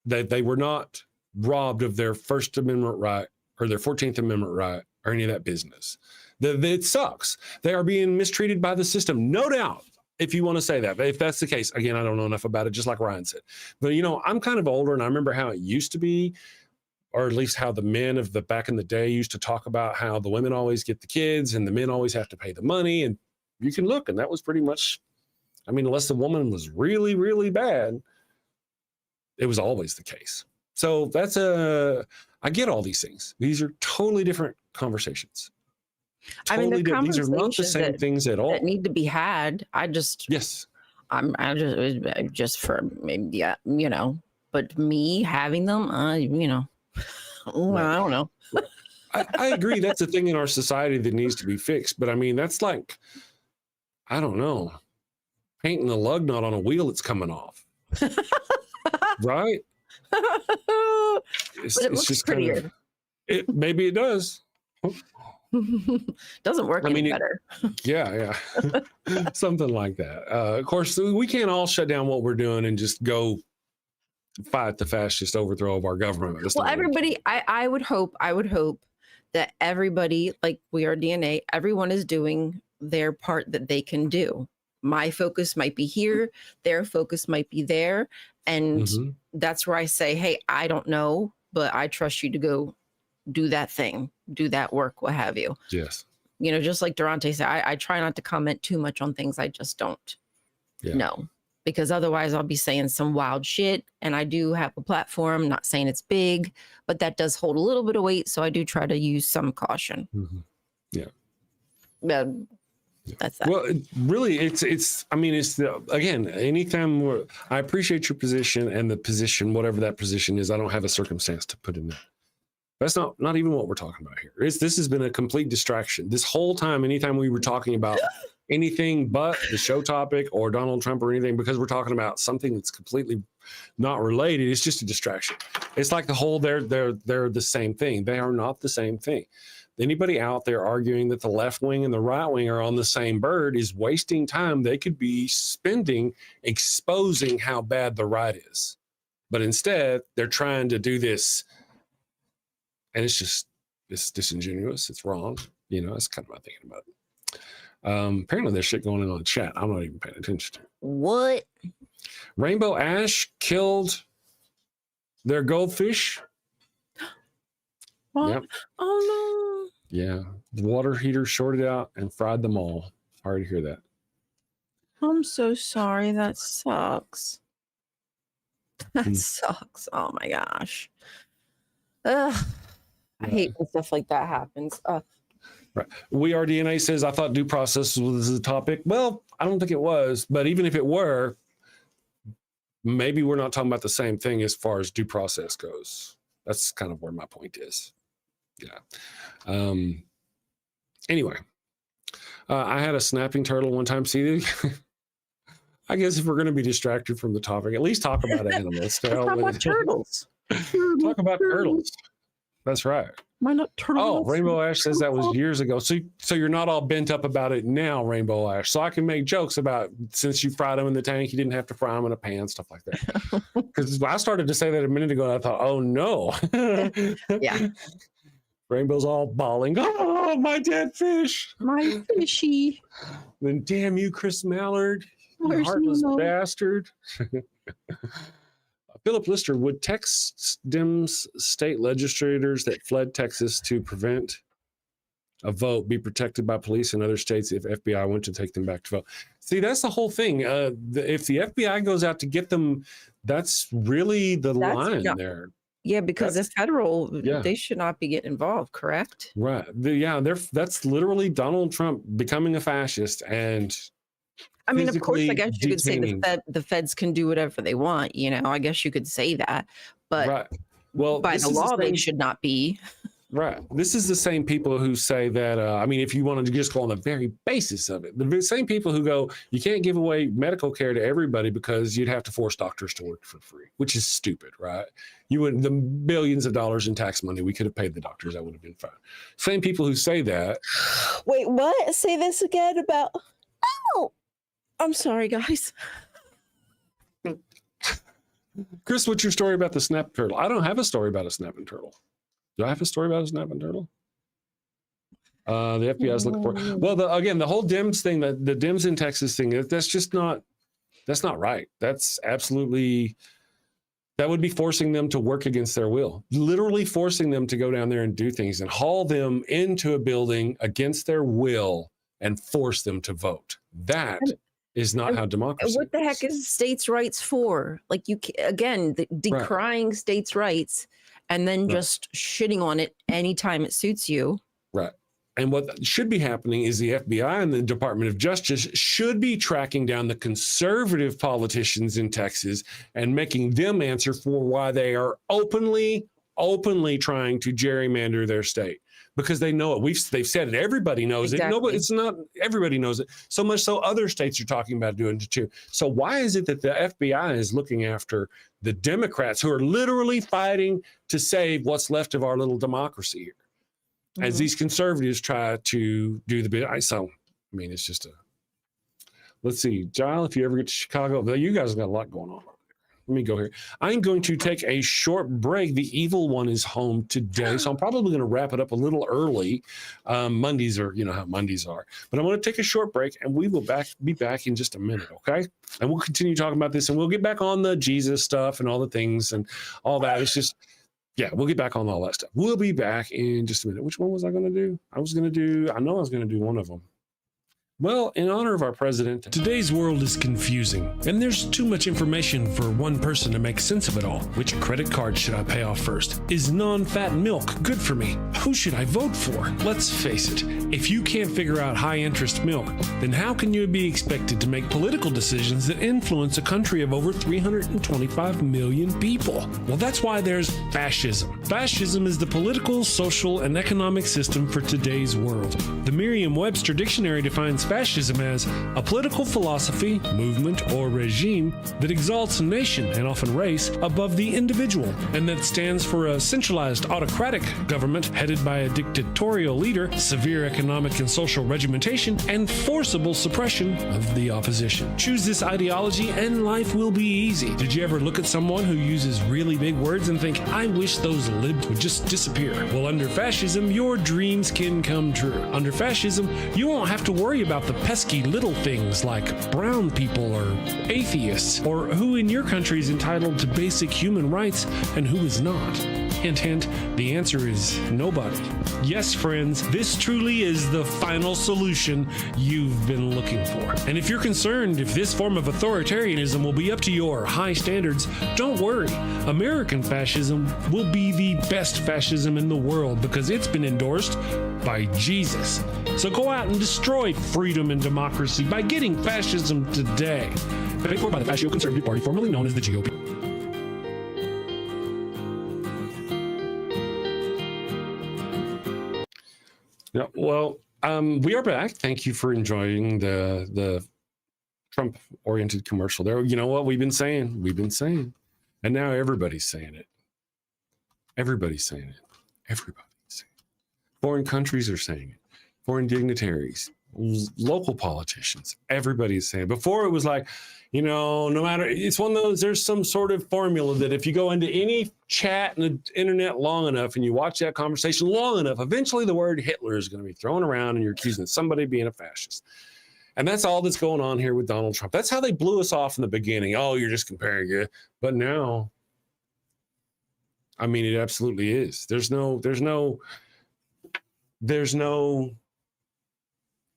That they were not robbed of their First Amendment right or their 14th Amendment right or any of that business. It sucks. They are being mistreated by the system, no doubt, if you want to say that. But if that's the case, again, I don't know enough about it, just like Ryan said. But, you know, I'm kind of older, and I remember how it used to be, or at least how the men of the back in the day used to talk about how the women always get the kids and the men always have to pay the money. And you can look, and that was pretty much, I mean, unless the woman was really, really bad, it was always the case. So I get all these things. These are totally different conversants. Totally different. These are not the same things at all. That need to be had. I'm just for maybe, yeah, you know, but me having them, you know, right. I don't know. I agree. That's a thing in our society that needs to be fixed. But I mean, that's like, I don't know, painting a lug nut on a wheel that's coming off. Right? But it looks prettier. Maybe it does. Doesn't work any better. Yeah. Something like that. Of course, we can't all shut down what we're doing and just go fight the fascist overthrow of our government. Well, everybody, I would hope that everybody, like We Are DNA, everyone is doing their part that they can do. My focus might be here, their focus might be there. And that's where I say, hey, I don't know, but I trust you to go do that thing, do that work, what have you. Yes. You know, just like Durante said, I try not to comment too much on things I just don't know, because otherwise I'll be saying some wild shit. And I do have a platform, not saying it's big, but that does hold a little bit of weight. So I do try to use some caution. Yeah. That's that. Well, really, again, anytime I appreciate your position and the position, whatever that position is, I don't have a circumstance to put in there. That's not even what we're talking about here. This has been a complete distraction. This whole time, anytime we were talking about anything but the show topic or Donald Trump or anything, because we're talking about something that's completely not related, it's just a distraction. It's like the whole they're the same thing. They are not the same thing. Anybody out there arguing that the left wing and the right wing are on the same bird is wasting time they could be spending exposing how bad the right is. But instead, they're trying to do this. And it's disingenuous. It's wrong. You know, that's kind of my thinking about it. Apparently there's shit going on in the chat I'm not even paying attention to. What? Rainbow ash killed their goldfish. What? Yep. Oh no. Yeah. The water heater shorted out and fried them all. Sorry to hear that. I'm so sorry. That sucks. That sucks. Oh my gosh. Ugh. I hate when stuff like that happens. Right. We Are DNA says, I thought due process was the topic. Well, I don't think it was, but even if it were, maybe we're not talking about the same thing as far as due process goes. That's kind of where my point is. Yeah. Anyway, I had a snapping turtle one time. See, I guess if we're going to be distracted from the topic, at least talk about animals. Talk about turtles. Talk about turtles. That's right. Why not turtles? Oh, Rainbow Ash says that was years ago. So you're not all bent up about it now, Rainbow Ash. So I can make jokes about since you fried them in the tank, you didn't have to fry them in a pan, stuff like that. Because I started to say that a minute ago, and I thought, oh no. Yeah. Rainbow's all bawling. Oh, my dead fish. My fishy. Then damn you, Chris Mallard. You Where's heartless Nemo? bastard. Philip Lister, would Texas Dems state legislators that fled Texas to prevent a vote be protected by police in other states if FBI went to take them back to vote? See, that's the whole thing. If the FBI goes out to get them, that's really the line there. Yeah, because the federal, they should not be getting involved, correct? Right. That's literally Donald Trump becoming a fascist and I mean, of course, I guess you could say the feds can do whatever they want. You know, I guess you could say that, but right. Well, by the law, they should not be. Right. This is the same people who say that, I mean, if you wanted to just go on the very basis of it, the same people who go, you can't give away medical care to everybody because you'd have to force doctors to work for free, which is stupid, right? The billions of dollars in tax money we could have paid the doctors, that would have been fine. Same people who say that. Wait, what? Say this again about, oh, I'm sorry, guys. Chris, what's your story about the snap turtle? I don't have a story about a snapping turtle. Do I have a story about a snapping turtle? The FBI is looking for. Well, the whole Dems thing, the Dems in Texas thing, that's not right. That's absolutely, that would be forcing them to work against their will, literally forcing them to go down there and do things and haul them into a building against their will and force them to vote. That is not how democracy What the heck is states' rights for? Like, you again, decrying states' rights and then just shitting on it anytime it suits you. Right. And what should be happening is the FBI and the Department of Justice should be tracking down the conservative politicians in Texas and making them answer for why they are openly trying to gerrymander their state. Because they know it. They've said it. Everybody knows it. Nobody, it's not everybody knows it. So much so other states are talking about doing it too. So why is it that the FBI is looking after the Democrats who are literally fighting to save what's left of our little democracy here? as these conservatives try to do the bit. So, I mean, it's just let's see, Giles, if you ever get to Chicago, you guys have got a lot going on. Let me go here. I'm going to take a short break. The evil one is home today, so I'm probably going to wrap it up a little early. Mondays are, you know how Mondays are. But I'm going to take a short break, and we will be back in just a minute, okay? And we'll continue talking about this, and we'll get back on the Jesus stuff and all the things and all that. It's just, yeah, we'll get back on all that stuff. We'll be back in just a minute. Which one was I going to do? I know I was going to do one of them. Well, in honor of our president, today's world is confusing, and there's too much information for one person to make sense of it all. Which credit card should I pay off first? Is non-fat milk good for me? Who should I vote for? Let's face it, if you can't figure out high-interest milk, then how can you be expected to make political decisions that influence a country of over 325 million people? Well, that's why there's fascism. Fascism is the political, social, and economic system for today's world. The Merriam-Webster Dictionary defines fascism as a political philosophy, movement, or regime that exalts a nation, and often race, above the individual, and that stands for a centralized autocratic government headed by a dictatorial leader, severe economic and social regimentation, and forcible suppression of the opposition. Choose this ideology and life will be easy. Did you ever look at someone who uses really big words and think, I wish those libs would just disappear? Well, under fascism, your dreams can come true. Under fascism, you won't have to worry about the pesky little things like brown people or atheists, or who in your country is entitled to basic human rights and who is not. Hint, hint, the answer is nobody. Yes, friends, this truly is the final solution you've been looking for. And if you're concerned if this form of authoritarianism will be up to your high standards, don't worry. American fascism will be the best fascism in the world because it's been endorsed by Jesus. So go out and destroy freedom and democracy by getting fascism today. Paid for by the Fascio Conservative Party, formerly known as the GOP. Yeah, well, we are back. Thank you for enjoying the Trump-oriented commercial there. You know what we've been saying? And now everybody's saying it. Everybody's saying it. Foreign countries are saying it. Foreign dignitaries, local politicians, everybody's saying it. Before it was like, you know, no matter, it's one of those, there's some sort of formula that if you go into any chat on the internet long enough and you watch that conversation long enough, eventually the word Hitler is going to be thrown around and you're accusing somebody of being a fascist. And that's all that's going on here with Donald Trump. That's how they blew us off in the beginning. Oh, you're just comparing it. But now, I mean, it absolutely is. There's no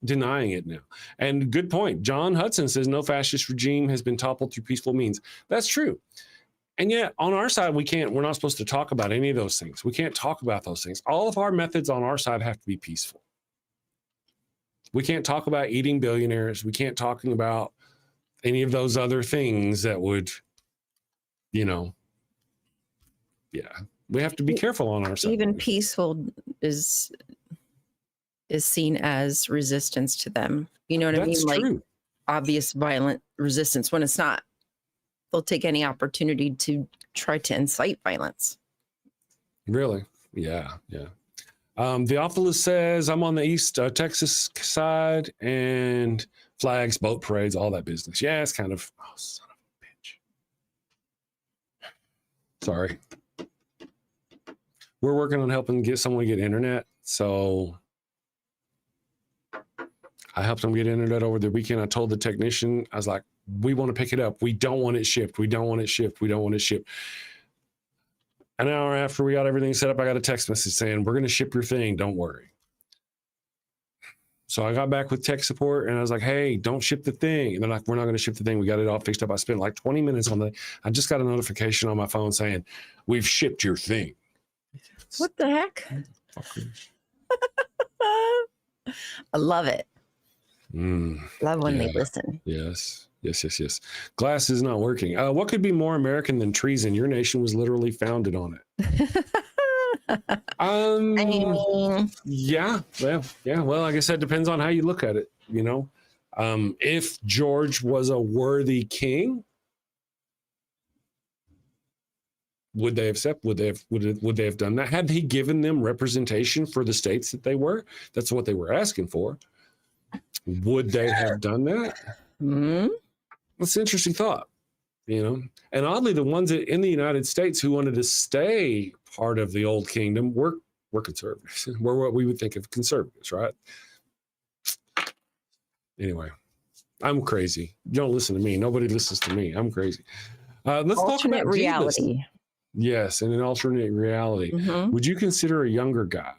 denying it now. And good point. John Hudson says no fascist regime has been toppled through peaceful means. That's true. And yet on our side, we're not supposed to talk about any of those things. We can't talk about those things. All of our methods on our side have to be peaceful. We can't talk about eating billionaires. We can't talk about any of those other things that would, you know, yeah, we have to be careful on our side. Even peaceful is seen as resistance to them. You know what I mean? True. Like obvious violent resistance when it's not. They'll take any opportunity to try to incite violence. Really? Yeah. Theophilus says, I'm on the East Texas side and flags, boat parades, all that business. Yeah, it's kind of, oh, son of a bitch. Sorry. We're working on helping someone get internet. So I helped them get internet over the weekend. I told the technician, I was like, we want to pick it up. We don't want it shipped. An hour after we got everything set up, I got a text message saying, we're going to ship your thing. Don't worry. So I got back with tech support and I was like, hey, don't ship the thing. And they're like, we're not going to ship the thing. We got it all fixed up. I spent like 20 minutes I just got a notification on my phone saying, we've shipped your thing. What the heck? I love it. Love when they listen. Yes. Glass is not working. What could be more American than treason? Your nation was literally founded on it. I mean, yeah. Well, like I said, depends on how you look at it. You know, if George was a worthy king, Would they have would they have done that? Had he given them representation for the states that they were? That's what they were asking for. Would they have done that? Mm-hmm. That's an interesting thought, And oddly, the ones in the United States who wanted to stay part of the old kingdom were conservatives. We're what we would think of conservatives, right? Anyway, I'm crazy. Don't listen to me. Nobody listens to me. I'm crazy. Let's talk about reality. Jesus. Yes, in an alternate reality. Mm-hmm. Would you consider a younger guy?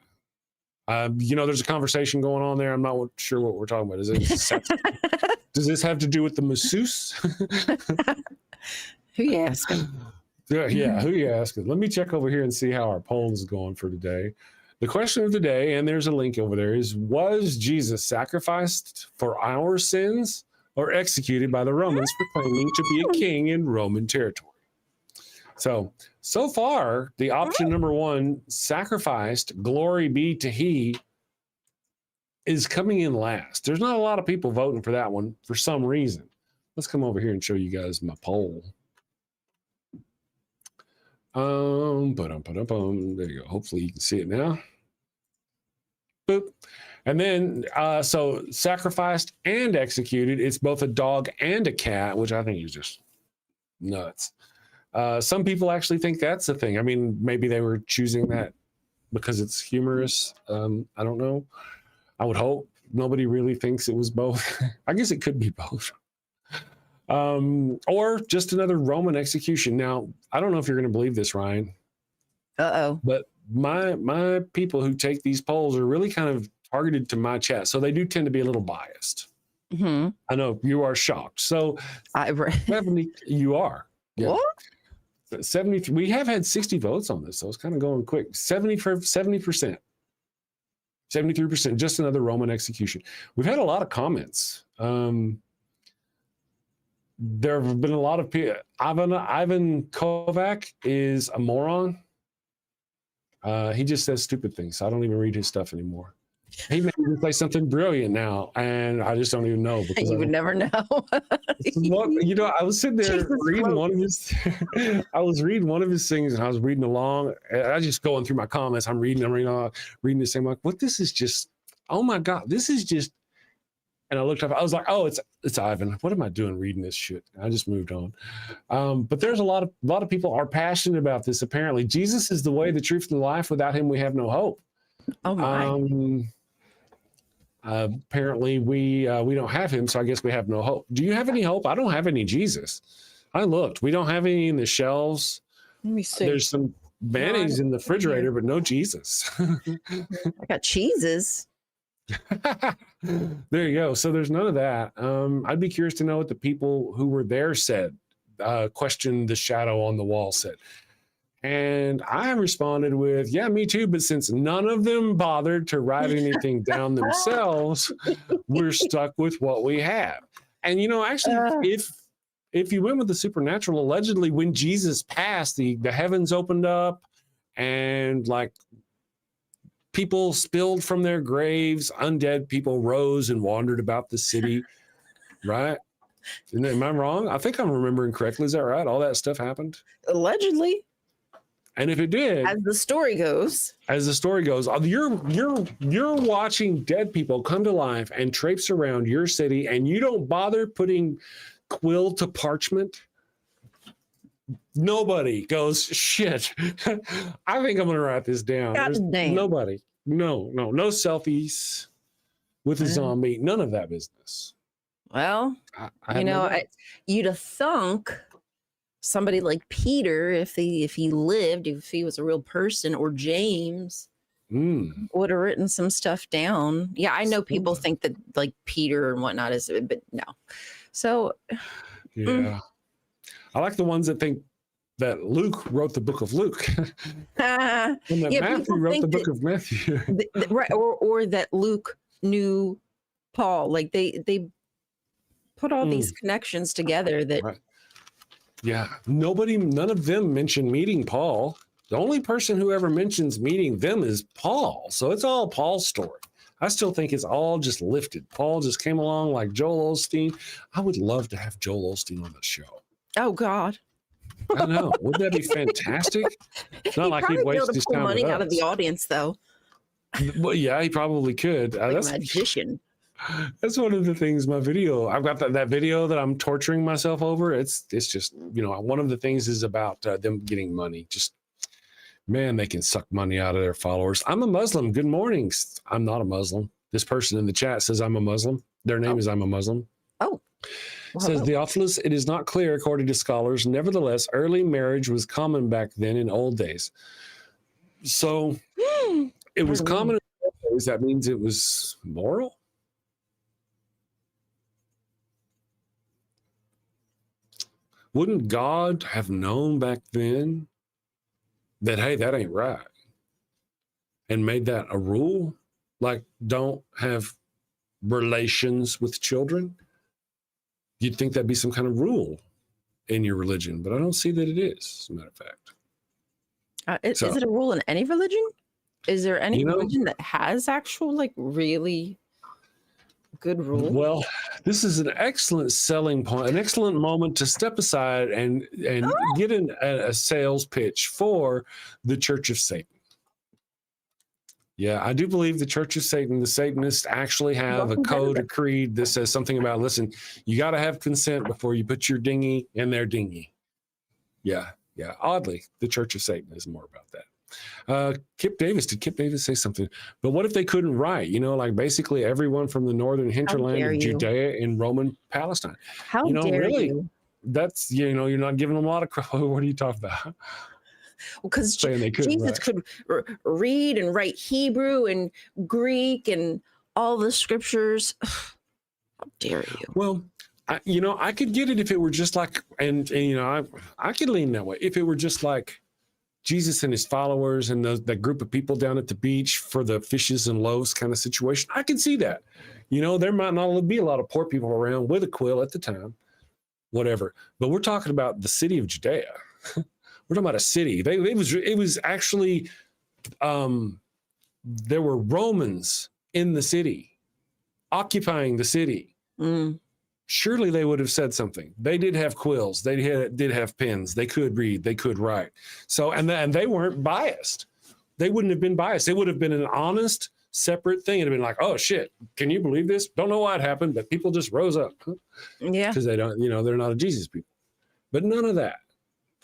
There's a conversation going on there. I'm not sure what we're talking about. Does this have to do with the masseuse? Who you asking? Yeah, who you asking? Let me check over here and see how our poll is going for today. The question of the day, and there's a link over there, is: was Jesus sacrificed for our sins or executed by the Romans for claiming to be a king in Roman territory? So far, the option number one, sacrificed, glory be to he, is coming in last. There's not a lot of people voting for that one for some reason. Let's come over here and show you guys my poll. There you go. Hopefully you can see it now. Boop. And then, so sacrificed and executed, it's both a dog and a cat, which I think is just nuts. Some people actually think that's the thing. I mean, maybe they were choosing that because it's humorous. I don't know. I would hope nobody really thinks it was both. I guess it could be both. Or just another Roman execution. Now, I don't know if you're going to believe this, Ryan. Uh-oh. But my people who take these polls are really kind of targeted to my chat. So they do tend to be a little biased. Mm-hmm. I know you are shocked. So 70, you are. Yeah. What? 70. We have had 60 votes on this, so it's kind of going quick. 70%. 73%, just another Roman execution. We've had a lot of comments. There have been a lot of people. Ivan Kovac is a moron. He just says stupid things. So I don't even read his stuff anymore. He may even say something brilliant now, and I just don't even know. Because you would never know. I was sitting there reading one of his. I was reading one of his things, and I was reading along. I was just going through my comments. I'm reading the same. Like, what? This is just. Oh my God! This is just. And I looked up. I was like, oh, it's Ivan. What am I doing reading this shit? I just moved on. But there's a lot of people are passionate about this. Apparently, Jesus is the way, the truth, and the life. Without him, we have no hope. Oh my. Apparently we don't have him, so I guess we have no hope. Do you have any hope? I don't have any Jesus. I looked. We don't have any in the shelves. Let me see. There's some mayonnaise in the refrigerator, but no Jesus. I got cheeses. There you go. So there's none of that. I'd be curious to know what the people who were there said. Questioned the shadow on the wall said. And I responded with, yeah, me too. But since none of them bothered to write anything down themselves, we're stuck with what we have. And, actually, if you went with the supernatural, allegedly, when Jesus passed, the heavens opened up and people spilled from their graves, undead people rose and wandered about the city, right? Am I wrong? I think I'm remembering correctly. Is that right? All that stuff happened? Allegedly. And if it did, as the story goes, you're watching dead people come to life and traipse around your city, and you don't bother putting quill to parchment. Nobody goes, shit. I think I'm going to write this down. Nobody. No selfies with a zombie. None of that business. Well, you'd have thunk somebody like Peter, if he lived, if he was a real person, or James would have written some stuff down. Yeah, I know people think that like Peter and whatnot is, but no. So yeah, I like the ones that think that Luke wrote the book of Luke, and that Matthew wrote the book of Matthew, right? Or that Luke knew Paul. Like they put all these connections together that. Right. Yeah, none of them mentioned meeting Paul. The only person who ever mentions meeting them is Paul. So it's all Paul's story. I still think it's all just lifted. Paul just came along like Joel Osteen. I would love to have Joel Osteen on the show. Oh, God. I know. Wouldn't that be fantastic? Not like he'd waste his time with us. Out of the audience, though. Well, yeah, he probably could. Like a magician. That's one of the things. My video, I've got that video that I'm torturing myself over. It's just, one of the things is about them getting money. Just, man, they can suck money out of their followers. I'm a Muslim. Good morning. I'm not a Muslim. This person in the chat says I'm a Muslim. Their name is I'm a Muslim. Oh. Well, says Theophilus, it is not clear according to scholars. Nevertheless, early marriage was common back then in old days. So it was common in old days. That means it was moral. Wouldn't God have known back then that, hey, that ain't right, and made that a rule? Like, don't have relations with children? You'd think that'd be some kind of rule in your religion, but I don't see that it is, as a matter of fact. Is it a rule in any religion? Is there any religion that has actual, like, really good rules? Well, this is an excellent selling point, an excellent moment to step aside and get a sales pitch for the Church of Satan. Yeah, I do believe the Church of Satan, the Satanists actually have a code, a creed that says something about, listen, you got to have consent before you put your dinghy in their dinghy. Yeah. Oddly, the Church of Satan is more about that. Kip Davis, did Kip Davis say something? But what if they couldn't write? Like basically everyone from the northern hinterland of Judea in Roman Palestine. How dare you? That's, you're not giving them a lot of credit. What are you talking about? Because Jesus could read and write Hebrew and Greek and all the scriptures. How dare you? Well, I could get it if it were just like, and I could lean that way. If it were just like Jesus and his followers and that group of people down at the beach for the fishes and loaves kind of situation, I can see that. There might not be a lot of poor people around with a quill at the time, whatever. But we're talking about the city of Judea. We're talking about a city. It was actually, there were Romans in the city, occupying the city. Surely they would have said something. They did have quills. They did have pens. They could read. They could write. So, and they weren't biased. They wouldn't have been biased. It would have been an honest, separate thing. It'd have been like, oh shit, can you believe this? Don't know why it happened, but people just rose up. Yeah. Because they don't, they're not a Jesus people. But none of that.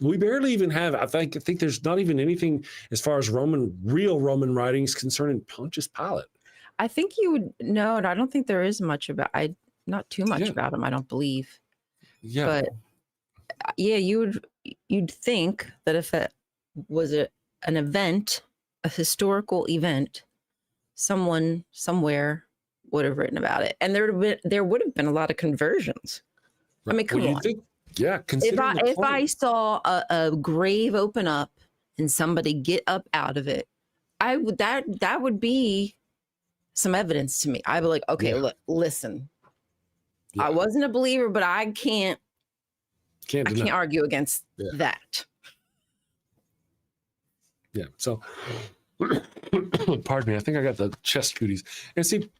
We barely even have, I think there's not even anything as far as real Roman writings concerning Pontius Pilate. I think you would know, and I don't think there is much not too much about him, I don't believe. Yeah. But yeah, you'd think that if it was an event, a historical event, someone somewhere would have written about it. And there would have been a lot of conversions. Right. I mean, come on. If I saw a grave open up and somebody get up out of it, that would be some evidence to me. I'd be like, okay, look, listen, I wasn't a believer, but I can't argue against that. Yeah. So, pardon me. I think I got the chest cooties. And see,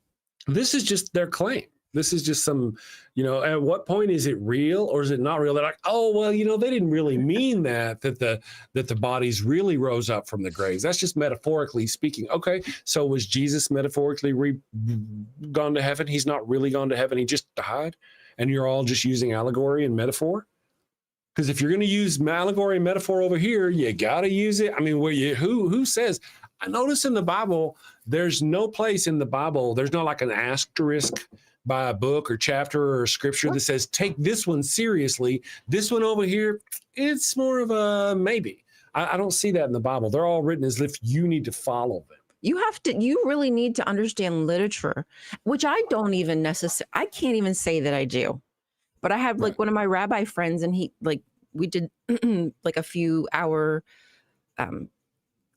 this is just their claim. This is just some, at what point is it real or is it not real? They're like, oh, well, they didn't really mean that the bodies really rose up from the graves. That's just metaphorically speaking. Okay, so was Jesus metaphorically gone to heaven? He's not really gone to heaven. He just died. And you're all just using allegory and metaphor? Because if you're going to use allegory and metaphor over here, you got to use it. I mean, who says? I notice in the Bible, there's no place in the Bible, there's not like an asterisk by a book or chapter or scripture that says, take this one seriously. This one over here, it's more of a maybe. I don't see that in the Bible. They're all written as if you need to follow them. You really need to understand literature, which I don't even I can't even say that I do. But I have like one of my rabbi friends, and we did like a few hour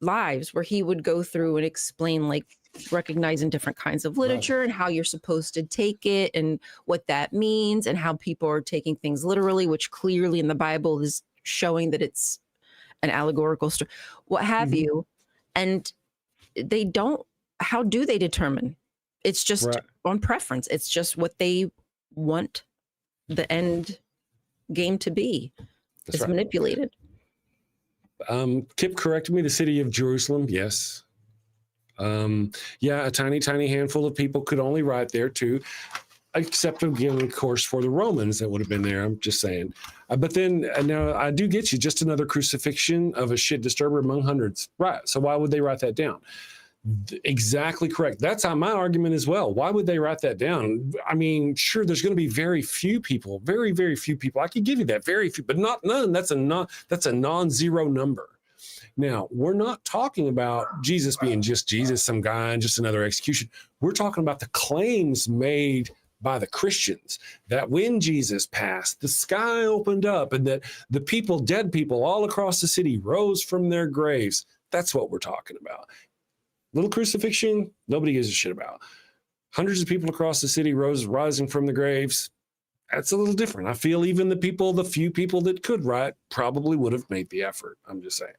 lives where he would go through and explain like recognizing different kinds of literature and how you're supposed to take it and what that means and how people are taking things literally, which clearly in the Bible is showing that it's an allegorical story, what have you. And how do they determine? It's just on preference. It's just what they want the end game to be. That's it's right. manipulated. Kip corrected me. The city of Jerusalem. Yes. Yeah, a tiny handful of people could only write there too, except again, of course, for the Romans that would have been there. I'm just saying. But then now I do get you. Just another crucifixion of a shit disturber among hundreds. Right. So why would they write that down? Exactly correct. That's my argument as well. Why would they write that down? I mean, sure, there's going to be very few people, very few people. I could give you that, very few, but not none. That's a non-zero number. Now, we're not talking about Jesus being just Jesus, some guy, and just another execution. We're talking about the claims made by the Christians that when Jesus passed, the sky opened up and that the people, dead people all across the city rose from their graves. That's what we're talking about. Little crucifixion, nobody gives a shit about. Hundreds of people across the city rising from the graves. That's a little different. I feel even the few people that could write probably would have made the effort. I'm just saying.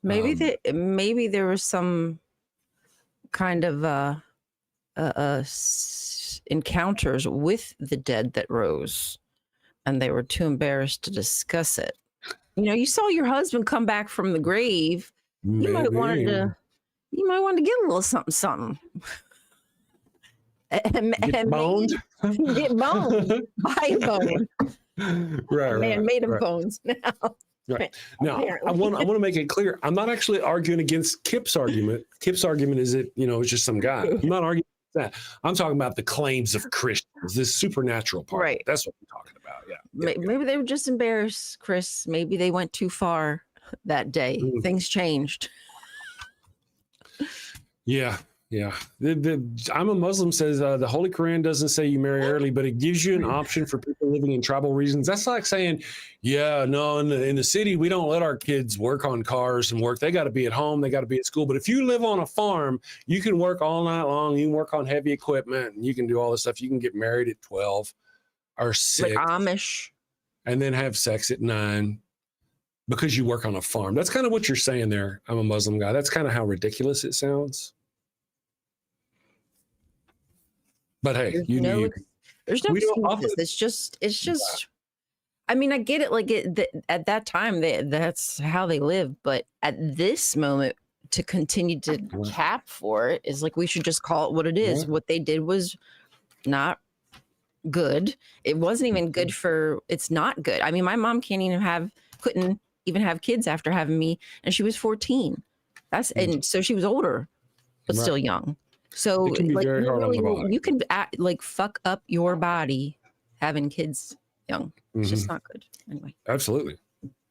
Maybe there was some kind of encounters with the dead that rose, and they were too embarrassed to discuss it. You know, you saw your husband come back from the grave. You might want to get a little something. Get boned? Get boned. Buy a bone. Right. Man made of bones now. Right. Now, I want to make it clear. I'm not actually arguing against Kip's argument. Kip's argument is that, it's just some guy. I'm not arguing that. I'm talking about the claims of Christians, this supernatural part. Right. That's what I'm talking about. Yeah. Maybe they were just embarrassed, Chris. Maybe they went too far that day. Things changed. Yeah. Yeah. I'm a Muslim says the Holy Quran doesn't say you marry early, but it gives you an option for people living in tribal regions. That's like saying, yeah, no, in the city, we don't let our kids work on cars and work. They got to be at home. They got to be at school. But if you live on a farm, you can work all night long. You can work on heavy equipment and you can do all this stuff. You can get married at 12 or 6. Like Amish. And then have sex at 9 because you work on a farm. That's kind of what you're saying there. I'm a Muslim guy. That's kind of how ridiculous it sounds. But hey, there's no excuses. It's just. I mean, I get it. Like at that time, that's how they live. But at this moment, to continue to cap for it is like we should just call it what it is. What they did was not good. It wasn't even good for. It's not good. I mean, my mom couldn't even have kids after having me, and she was 14. And so she was older, but still young. So it can be very hard on the body. You can fuck up your body having kids young. It's just not good. Anyway. Absolutely.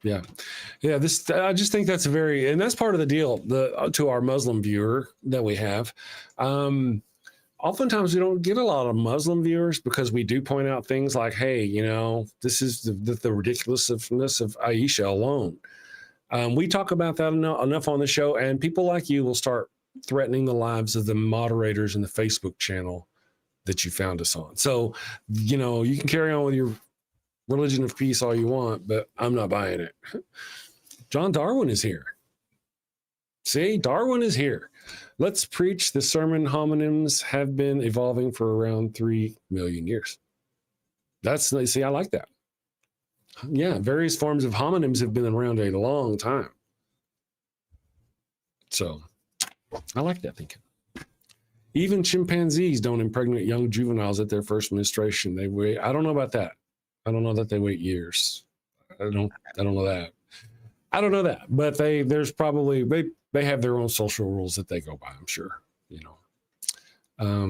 Yeah. Yeah. I just think that's and that's part of the deal to our Muslim viewer that we have. Oftentimes we don't get a lot of Muslim viewers because we do point out things like, hey, this is the ridiculousness of Aisha alone. We talk about that enough on the show, and people like you will start threatening the lives of the moderators in the Facebook channel that you found us on. So, you can carry on with your religion of peace all you want, but I'm not buying it. John Darwin is here. See, Darwin is here. Let's preach the sermon. Homonyms have been evolving for around 3 million years. I like that. Yeah, various forms of homonyms have been around a long time. So I like that thinking. Even chimpanzees don't impregnate young juveniles at their first menstruation. They wait. I don't know about that. I don't know that they wait years. I don't know that. I don't know that. But there's probably they have their own social rules that they go by, I'm sure. I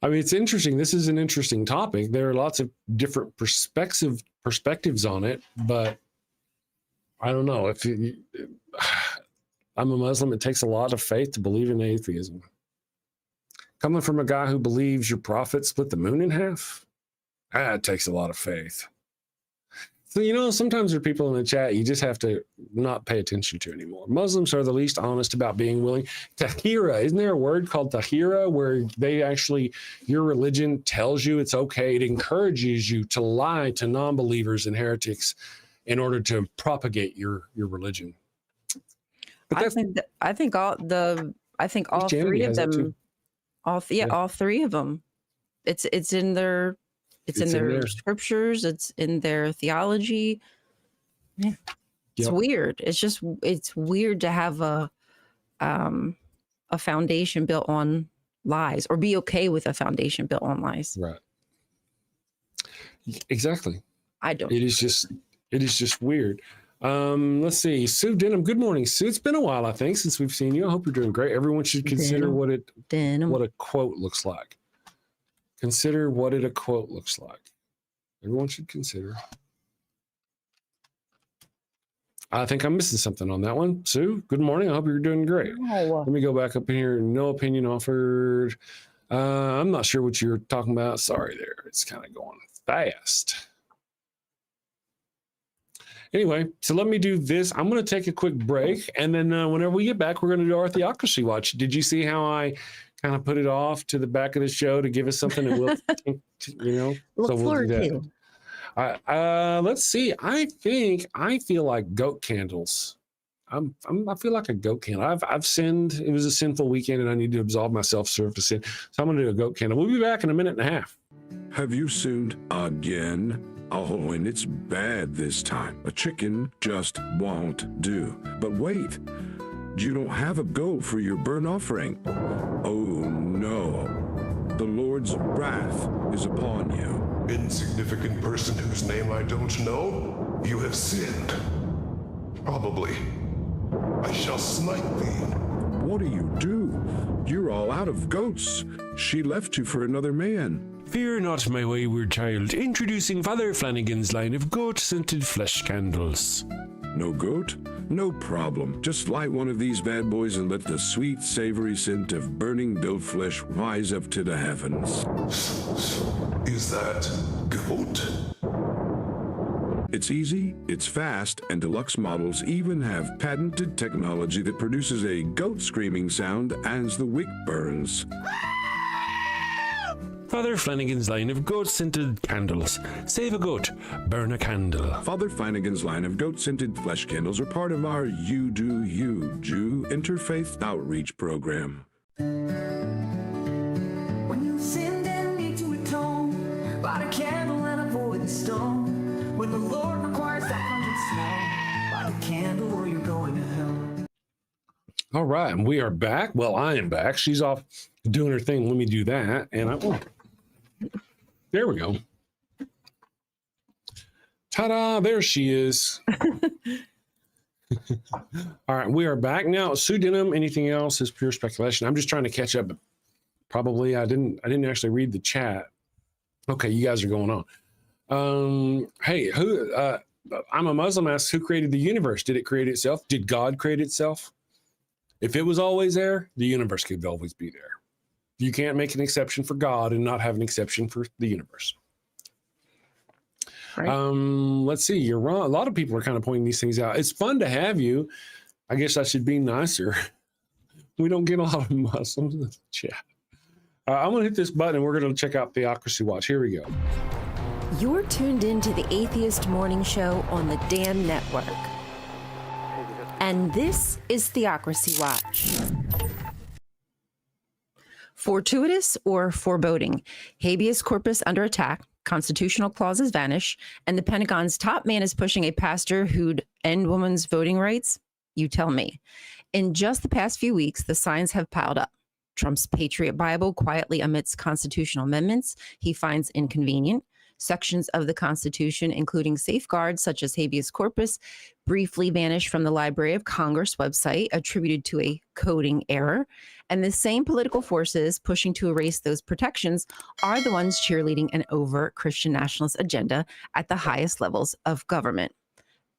mean, it's interesting. This is an interesting topic. There are lots of different perspectives on it, but I don't know. I'm a Muslim. It takes a lot of faith to believe in atheism. Coming from a guy who believes your prophet split the moon in half, it takes a lot of faith. So, sometimes there are people in the chat you just have to not pay attention to anymore. Muslims are the least honest about being willing. Tahira, isn't there a word called tahira where your religion tells you it's okay? It encourages you to lie to non-believers and heretics in order to propagate your religion. But I think all three of them. All three of them. It's in their It's in their scriptures. It's in their theology. Yeah. It's weird. It's weird to have a foundation built on lies, or be okay with a foundation built on lies. Right. Exactly. I don't. It is just weird. Let's see. Sue Denham. Good morning, Sue. It's been a while, I think, since we've seen you. I hope you're doing great. Everyone should consider what a quote looks like. Consider what a quote looks like. Everyone should consider. I think I'm missing something on that one. Sue, good morning. I hope you're doing great. Oh. Let me go back up in here. No opinion offered. I'm not sure what you're talking about. Sorry there. It's kind of going fast. Anyway, so let me do this. I'm going to take a quick break. And then whenever we get back, we're going to do our Theocracy Watch. Did you see how I kind of put it off to the back of the show to give us something that will, Look so we'll forward do that. to. Let's see. I feel like goat candles. I feel like a goat candle. I've sinned. It was a sinful weekend, and I need to absolve myself, serve to sin. So I'm going to do a goat candle. We'll be back in a minute and a half. Have you sinned again? Oh, and it's bad this time. A chicken just won't do. But wait, you don't have a goat for your burnt offering. Oh no, the Lord's wrath is upon you. Insignificant person whose name I don't know, you have sinned. Probably. I shall smite thee. What do? You're all out of goats. She left you for another man. Fear not, my wayward child. Introducing Father Flanagan's line of goat-scented flesh candles. No goat? No problem. Just light one of these bad boys and let the sweet, savory scent of burning goat flesh rise up to the heavens. Is that goat? It's easy, it's fast, and deluxe models even have patented technology that produces a goat screaming sound as the wick burns. Father Flanagan's line of goat-scented candles. Save a goat, burn a candle. Father Flanagan's line of goat-scented flesh candles are part of our You Do You Jew interfaith outreach program. When you sinned and need to atone, light a candle and avoid the stone. When the Lord requires that pungent smell, light a candle or you're going to hell. All right, and we are back. Well, I am back. She's off doing her thing. Let me do that. And there we go. Ta-da, there she is. All right, we are back now. Sue Denham, anything else is pure speculation. I'm just trying to catch up. Probably I didn't actually read the chat. Okay, you guys are going on. Hey, I'm a Muslim, asks, who created the universe? Did it create itself? Did God create itself? If it was always there, the universe could always be there. You can't make an exception for God and not have an exception for the universe. Right. Let's see. You're wrong. A lot of people are kind of pointing these things out. It's fun to have you. I guess I should be nicer. We don't get a lot of Muslims in the chat. I'm going to hit this button and we're going to check out Theocracy Watch. Here we go. You're tuned into the Atheist Morning Show on the Dan Network. And this is Theocracy Watch. Fortuitous or foreboding. Habeas corpus under attack. Constitutional clauses vanish. And the Pentagon's top man is pushing a pastor who'd end women's voting rights. You tell me. In just the past few weeks, the signs have piled up. Trump's Patriot Bible quietly omits constitutional amendments he finds inconvenient. Sections of the Constitution, including safeguards such as habeas corpus, briefly vanished from the Library of Congress website, attributed to a coding error. And the same political forces pushing to erase those protections are the ones cheerleading an overt Christian nationalist agenda at the highest levels of government.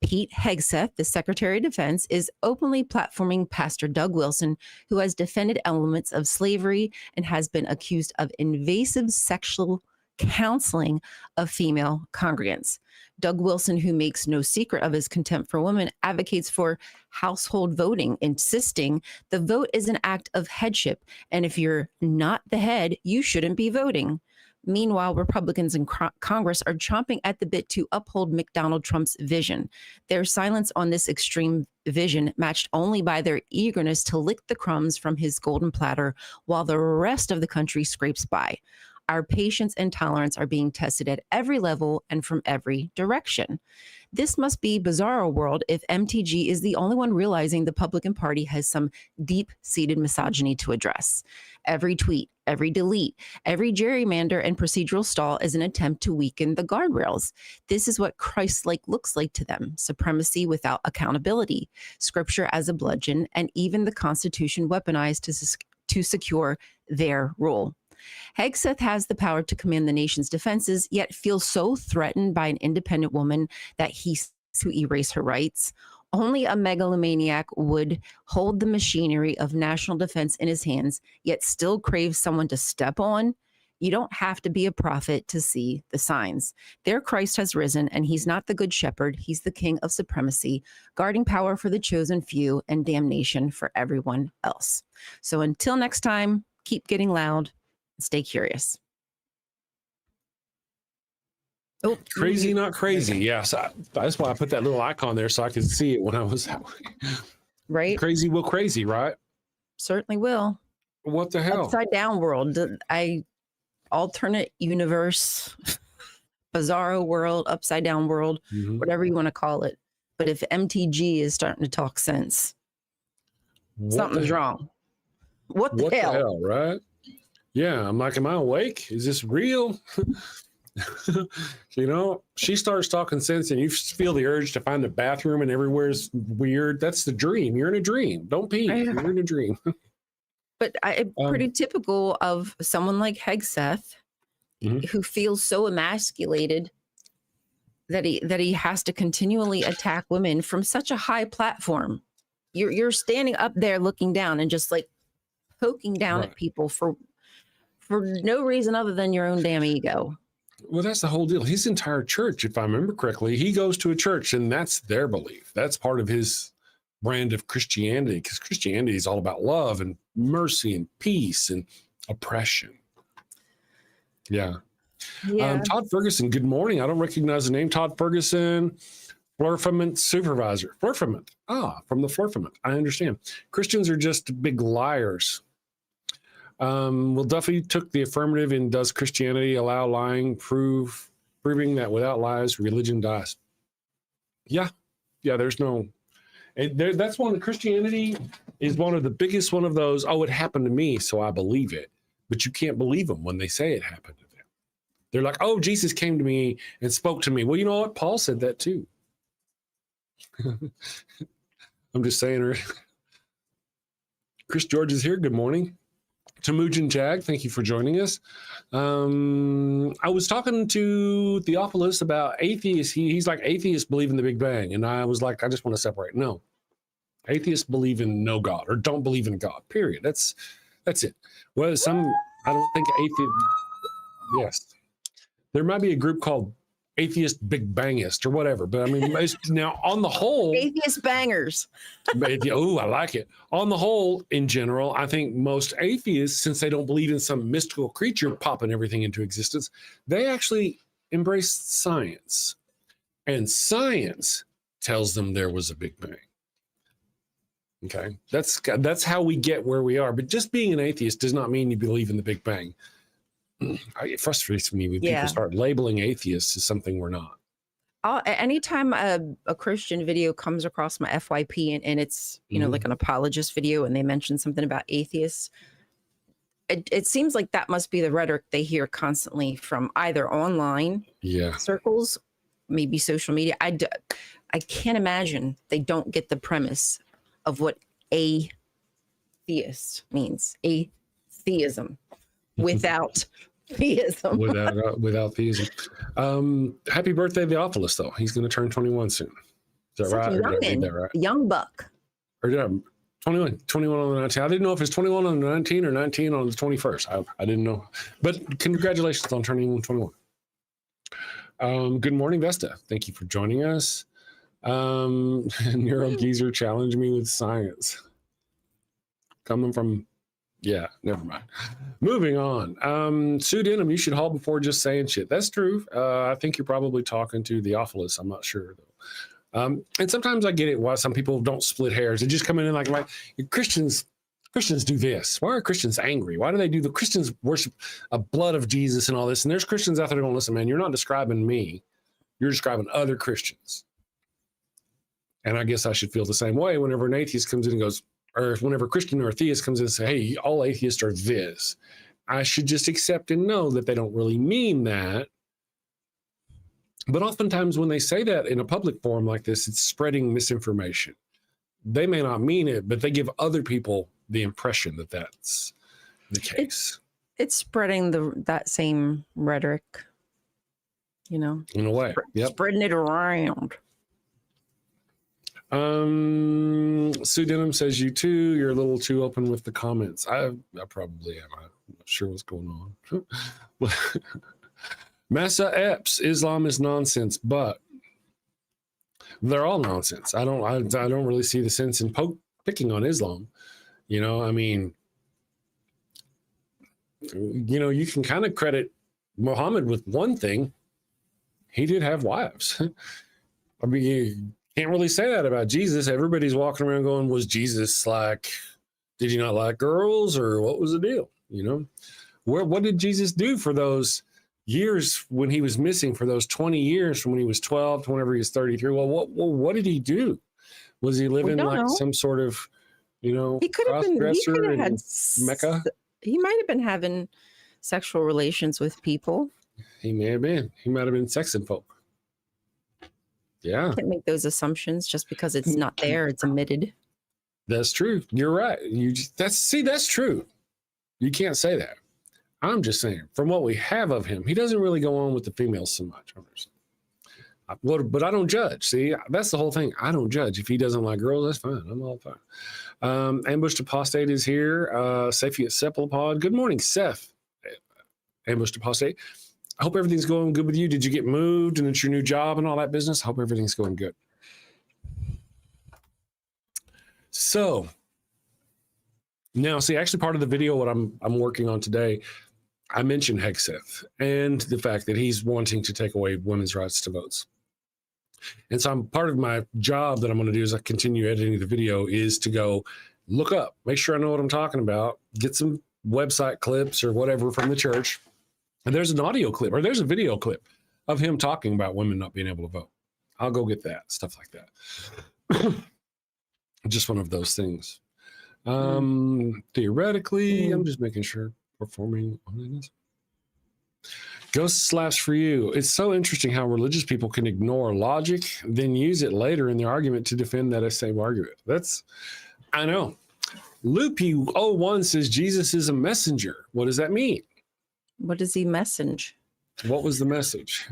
Pete Hegseth, the Secretary of Defense, is openly platforming Pastor Doug Wilson, who has defended elements of slavery and has been accused of invasive sexual counseling of female congregants. Doug Wilson, who makes no secret of his contempt for women, advocates for household voting, insisting the vote is an act of headship, and if you're not the head, you shouldn't be voting. Meanwhile, Republicans in Congress are chomping at the bit to uphold McDonald Trump's vision. Their silence on this extreme vision matched only by their eagerness to lick the crumbs from his golden platter while the rest of the country scrapes by. Our patience and tolerance are being tested at every level and from every direction. This must be bizarro world if MTG is the only one realizing the Republican Party has some deep-seated misogyny to address. Every tweet, every delete, every gerrymander and procedural stall is an attempt to weaken the guardrails. This is what Christ-like looks like to them: supremacy without accountability, scripture as a bludgeon, and even the Constitution weaponized to secure their rule. Hegseth has the power to command the nation's defenses, yet feels so threatened by an independent woman that he seeks to erase her rights. Only a megalomaniac would hold the machinery of national defense in his hands, yet still craves someone to step on. You don't have to be a prophet to see the signs. Their Christ has risen, and he's not the good shepherd. He's the king of supremacy, guarding power for the chosen few and damnation for everyone else. So until next time, keep getting loud. Stay curious. Oh, Crazy, not crazy. Yes, that's why I put that little icon there so I could see it when I was that way. Right. Crazy will crazy, right? Certainly will. What the hell? Upside down world. Alternate universe, bizarro world, upside down world, whatever you want to call it. But if MTG is starting to talk sense, something's wrong. What the hell? Right? Yeah, I'm like, am I awake? Is this real? She starts talking sense and you feel the urge to find the bathroom and everywhere's weird. That's the dream. You're in a dream. Don't pee. You're in a dream. But pretty typical of someone like Hegseth, who feels so emasculated that he has to continually attack women from such a high platform. You're standing up there looking down and just like poking down at people for no reason other than your own damn ego. Well, that's the whole deal. His entire church, if I remember correctly, he goes to a church and that's their belief. That's part of his brand of Christianity, because Christianity is all about love and mercy and peace and oppression. Yeah. Todd Ferguson, good morning. I don't recognize the name. Todd Ferguson, Flurfament supervisor. Flurfament. From the Flurfament. I understand. Christians are just big liars. Well, Duffy took the affirmative in Does Christianity Allow Lying? Proving that without lies, religion dies. Yeah, there's no... that's one of Christianity is one of the biggest one of those, it happened to me, so I believe it. But you can't believe them when they say it happened to them. They're like, Jesus came to me and spoke to me. Well, you know what? Paul said that too. I'm just saying. Chris George is here. Good morning. Temujin Jag, thank you for joining us. I was talking to Theophilus about atheists. He's like, atheists believe in the Big Bang. And I was like, I just want to separate. No. Atheists believe in no God or don't believe in God, period. That's it. Well, I don't think atheists, yes. There might be a group called Atheist Big Bangist or whatever. But I mean, now on the whole. Atheist bangers. I like it. On the whole, in general, I think most atheists, since they don't believe in some mystical creature popping everything into existence, they actually embrace science. And science tells them there was a Big Bang. Okay, that's how we get where we are. But just being an atheist does not mean you believe in the Big Bang. It frustrates me when people start labeling atheists as something we're not. Anytime a Christian video comes across my FYP and it's, like an apologist video and they mention something about atheists, it seems like that must be the rhetoric they hear constantly from either online circles, maybe social media. I can't imagine they don't get the premise of what atheist means. Atheism. Without theism. without theism. Happy birthday, Theophilus, though. He's going to turn 21 soon. Is that right? Or did I read that right? Young buck. Or did I? 21 on the 19th. I didn't know if it's 21 on the 19th or 19 on the 21st. I didn't know. But congratulations on turning 21. Good morning, Vesta. Thank you for joining us. Neuro Geezer challenged me with science. Coming from... Yeah, never mind. Moving on. Sue Denham, you should haul before just saying shit. That's true. I think you're probably talking to Theophilus. I'm not sure, though. And sometimes I get it why some people don't split hairs. They just come in and like Christians, Christians do this. Why are Christians angry? Why do they do the Christians worship a blood of Jesus and all this? And there's Christians out there going, listen, man, you're not describing me. You're describing other Christians. And I guess I should feel the same way whenever an atheist comes in and goes, or whenever a Christian or a theist comes in and say, hey, all atheists are this. I should just accept and know that they don't really mean that. But oftentimes when they say that in a public forum like this, it's spreading misinformation. They may not mean it, but they give other people the impression that that's the case. It's spreading that same rhetoric, you know, in a way. Spreading it around. Sue Denham says you too. You're a little too open with the comments. I probably am. I'm not sure what's going on. Massa Epps, Islam is nonsense, but they're all nonsense. I don't really see the sense in picking on Islam. You know, I mean, you know, you can kind of credit Muhammad with one thing. He did have wives. I mean, you can't really say that about Jesus. Everybody's walking around going, was Jesus like, did he not like girls, or what was the deal? You know, what did Jesus do for those years when he was missing, for those 20 years from when he was 12 to whenever he was 33? Well, what did he do? Was he living like some sort of, you know, he could have had Mecca? He might have been having sexual relations with people. He may have been. He might have been sexing folk. Yeah. You can't make those assumptions just because it's not there. It's omitted. That's true. You're right. That's true. You can't say that. I'm just saying, from what we have of him, he doesn't really go on with the females so much. But I don't judge. See, that's the whole thing. I don't judge. If he doesn't like girls, that's fine. I'm all fine. Ambushed Apostate is here. Saphiat Cephalopod. Good morning, Seth. Ambushed Apostate. I hope everything's going good with you. Did you get moved and it's your new job and all that business? I hope everything's going good. So now, see, actually part of the video, what I'm working on today, I mentioned Hegseth and the fact that he's wanting to take away women's rights to votes. And so part of my job that I'm going to do as I continue editing the video is to go look up, make sure I know what I'm talking about, get some website clips or whatever from the church. And there's an audio clip or there's a video clip of him talking about women not being able to vote. I'll go get that, stuff like that. Just one of those things. Theoretically, I'm just making sure performing on this. Ghost slaps for you. It's so interesting how religious people can ignore logic, then use it later in the argument to defend that same argument. I know. Loopy01 says Jesus is a messenger. What does that mean? What does he message? What was the message?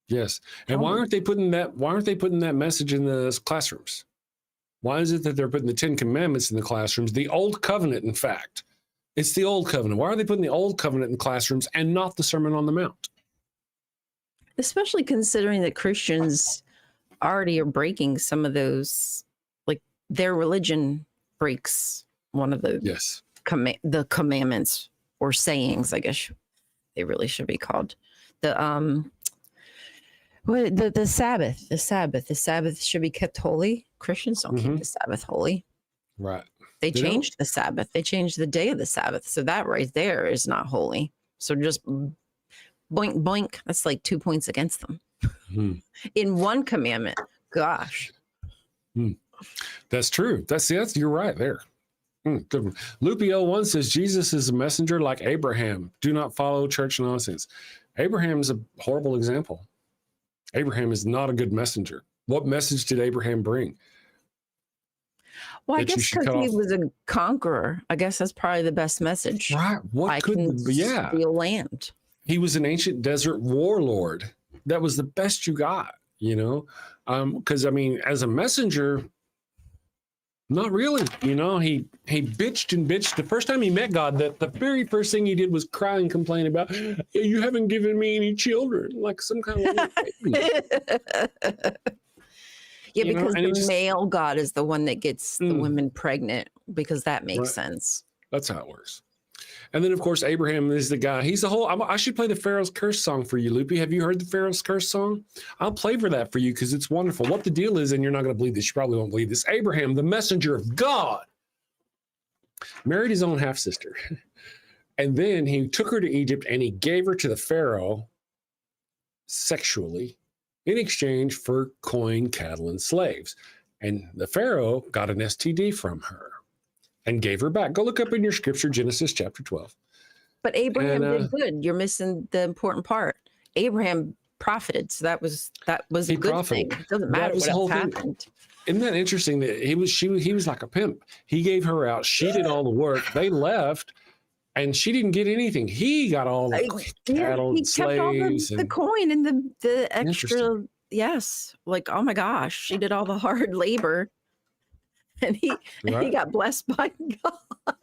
Yes. And why aren't they putting that message in the classrooms? Why is it that they're putting the 10 Commandments in the classrooms? The Old Covenant, in fact. It's the Old Covenant. Why are they putting the Old Covenant in classrooms and not the Sermon on the Mount? Especially considering that Christians already are breaking some of those, like their religion breaks one of the the commandments or sayings, I guess they really should be called. The Sabbath. The Sabbath should be kept holy. Christians don't keep the Sabbath holy. Right. They changed the Sabbath. They changed the day of the Sabbath. So that right there is not holy. So just boink, boink. That's like 2 points against them. In one commandment. Gosh. That's true. You're right there. Good one. Loopy01 says Jesus is a messenger like Abraham. Do not follow church nonsense. Abraham is a horrible example. Abraham is not a good messenger. What message did Abraham bring? Well, I guess because he was a conqueror. I guess that's probably the best message. Right. Steal land. He was an ancient desert warlord. That was the best you got, you know? Because, I mean, as a messenger, not really. You know, he bitched and bitched. The first time he met God, the very first thing he did was cry and complain about, you haven't given me any children, like some kind of baby. Yeah, because the male God is the one that gets the women pregnant, because that makes sense. That's how it works. And then, of course, Abraham is the guy. He's the whole. I should play the Pharaoh's Curse song for you, Loopy. Have you heard the Pharaoh's Curse song? I'll play for that for you because it's wonderful. What the deal is, and you're not going to believe this. You probably won't believe this. Abraham, the messenger of God, married his own half-sister. And then he took her to Egypt and he gave her to the Pharaoh sexually in exchange for coin, cattle, and slaves. And the Pharaoh got an STD from her and gave her back. Go look up in your scripture, Genesis chapter 12. But Abraham did good. You're missing the important part. Abraham profited, so that was a good thing. It doesn't matter what else happened. Isn't that interesting that he was like a pimp? He gave her out. She did all the work. They left, and she didn't get anything. He got all the cattle, and slaves, kept all the coin and the extra. Yes, like, oh my gosh, she did all the hard labor. And he got blessed by God.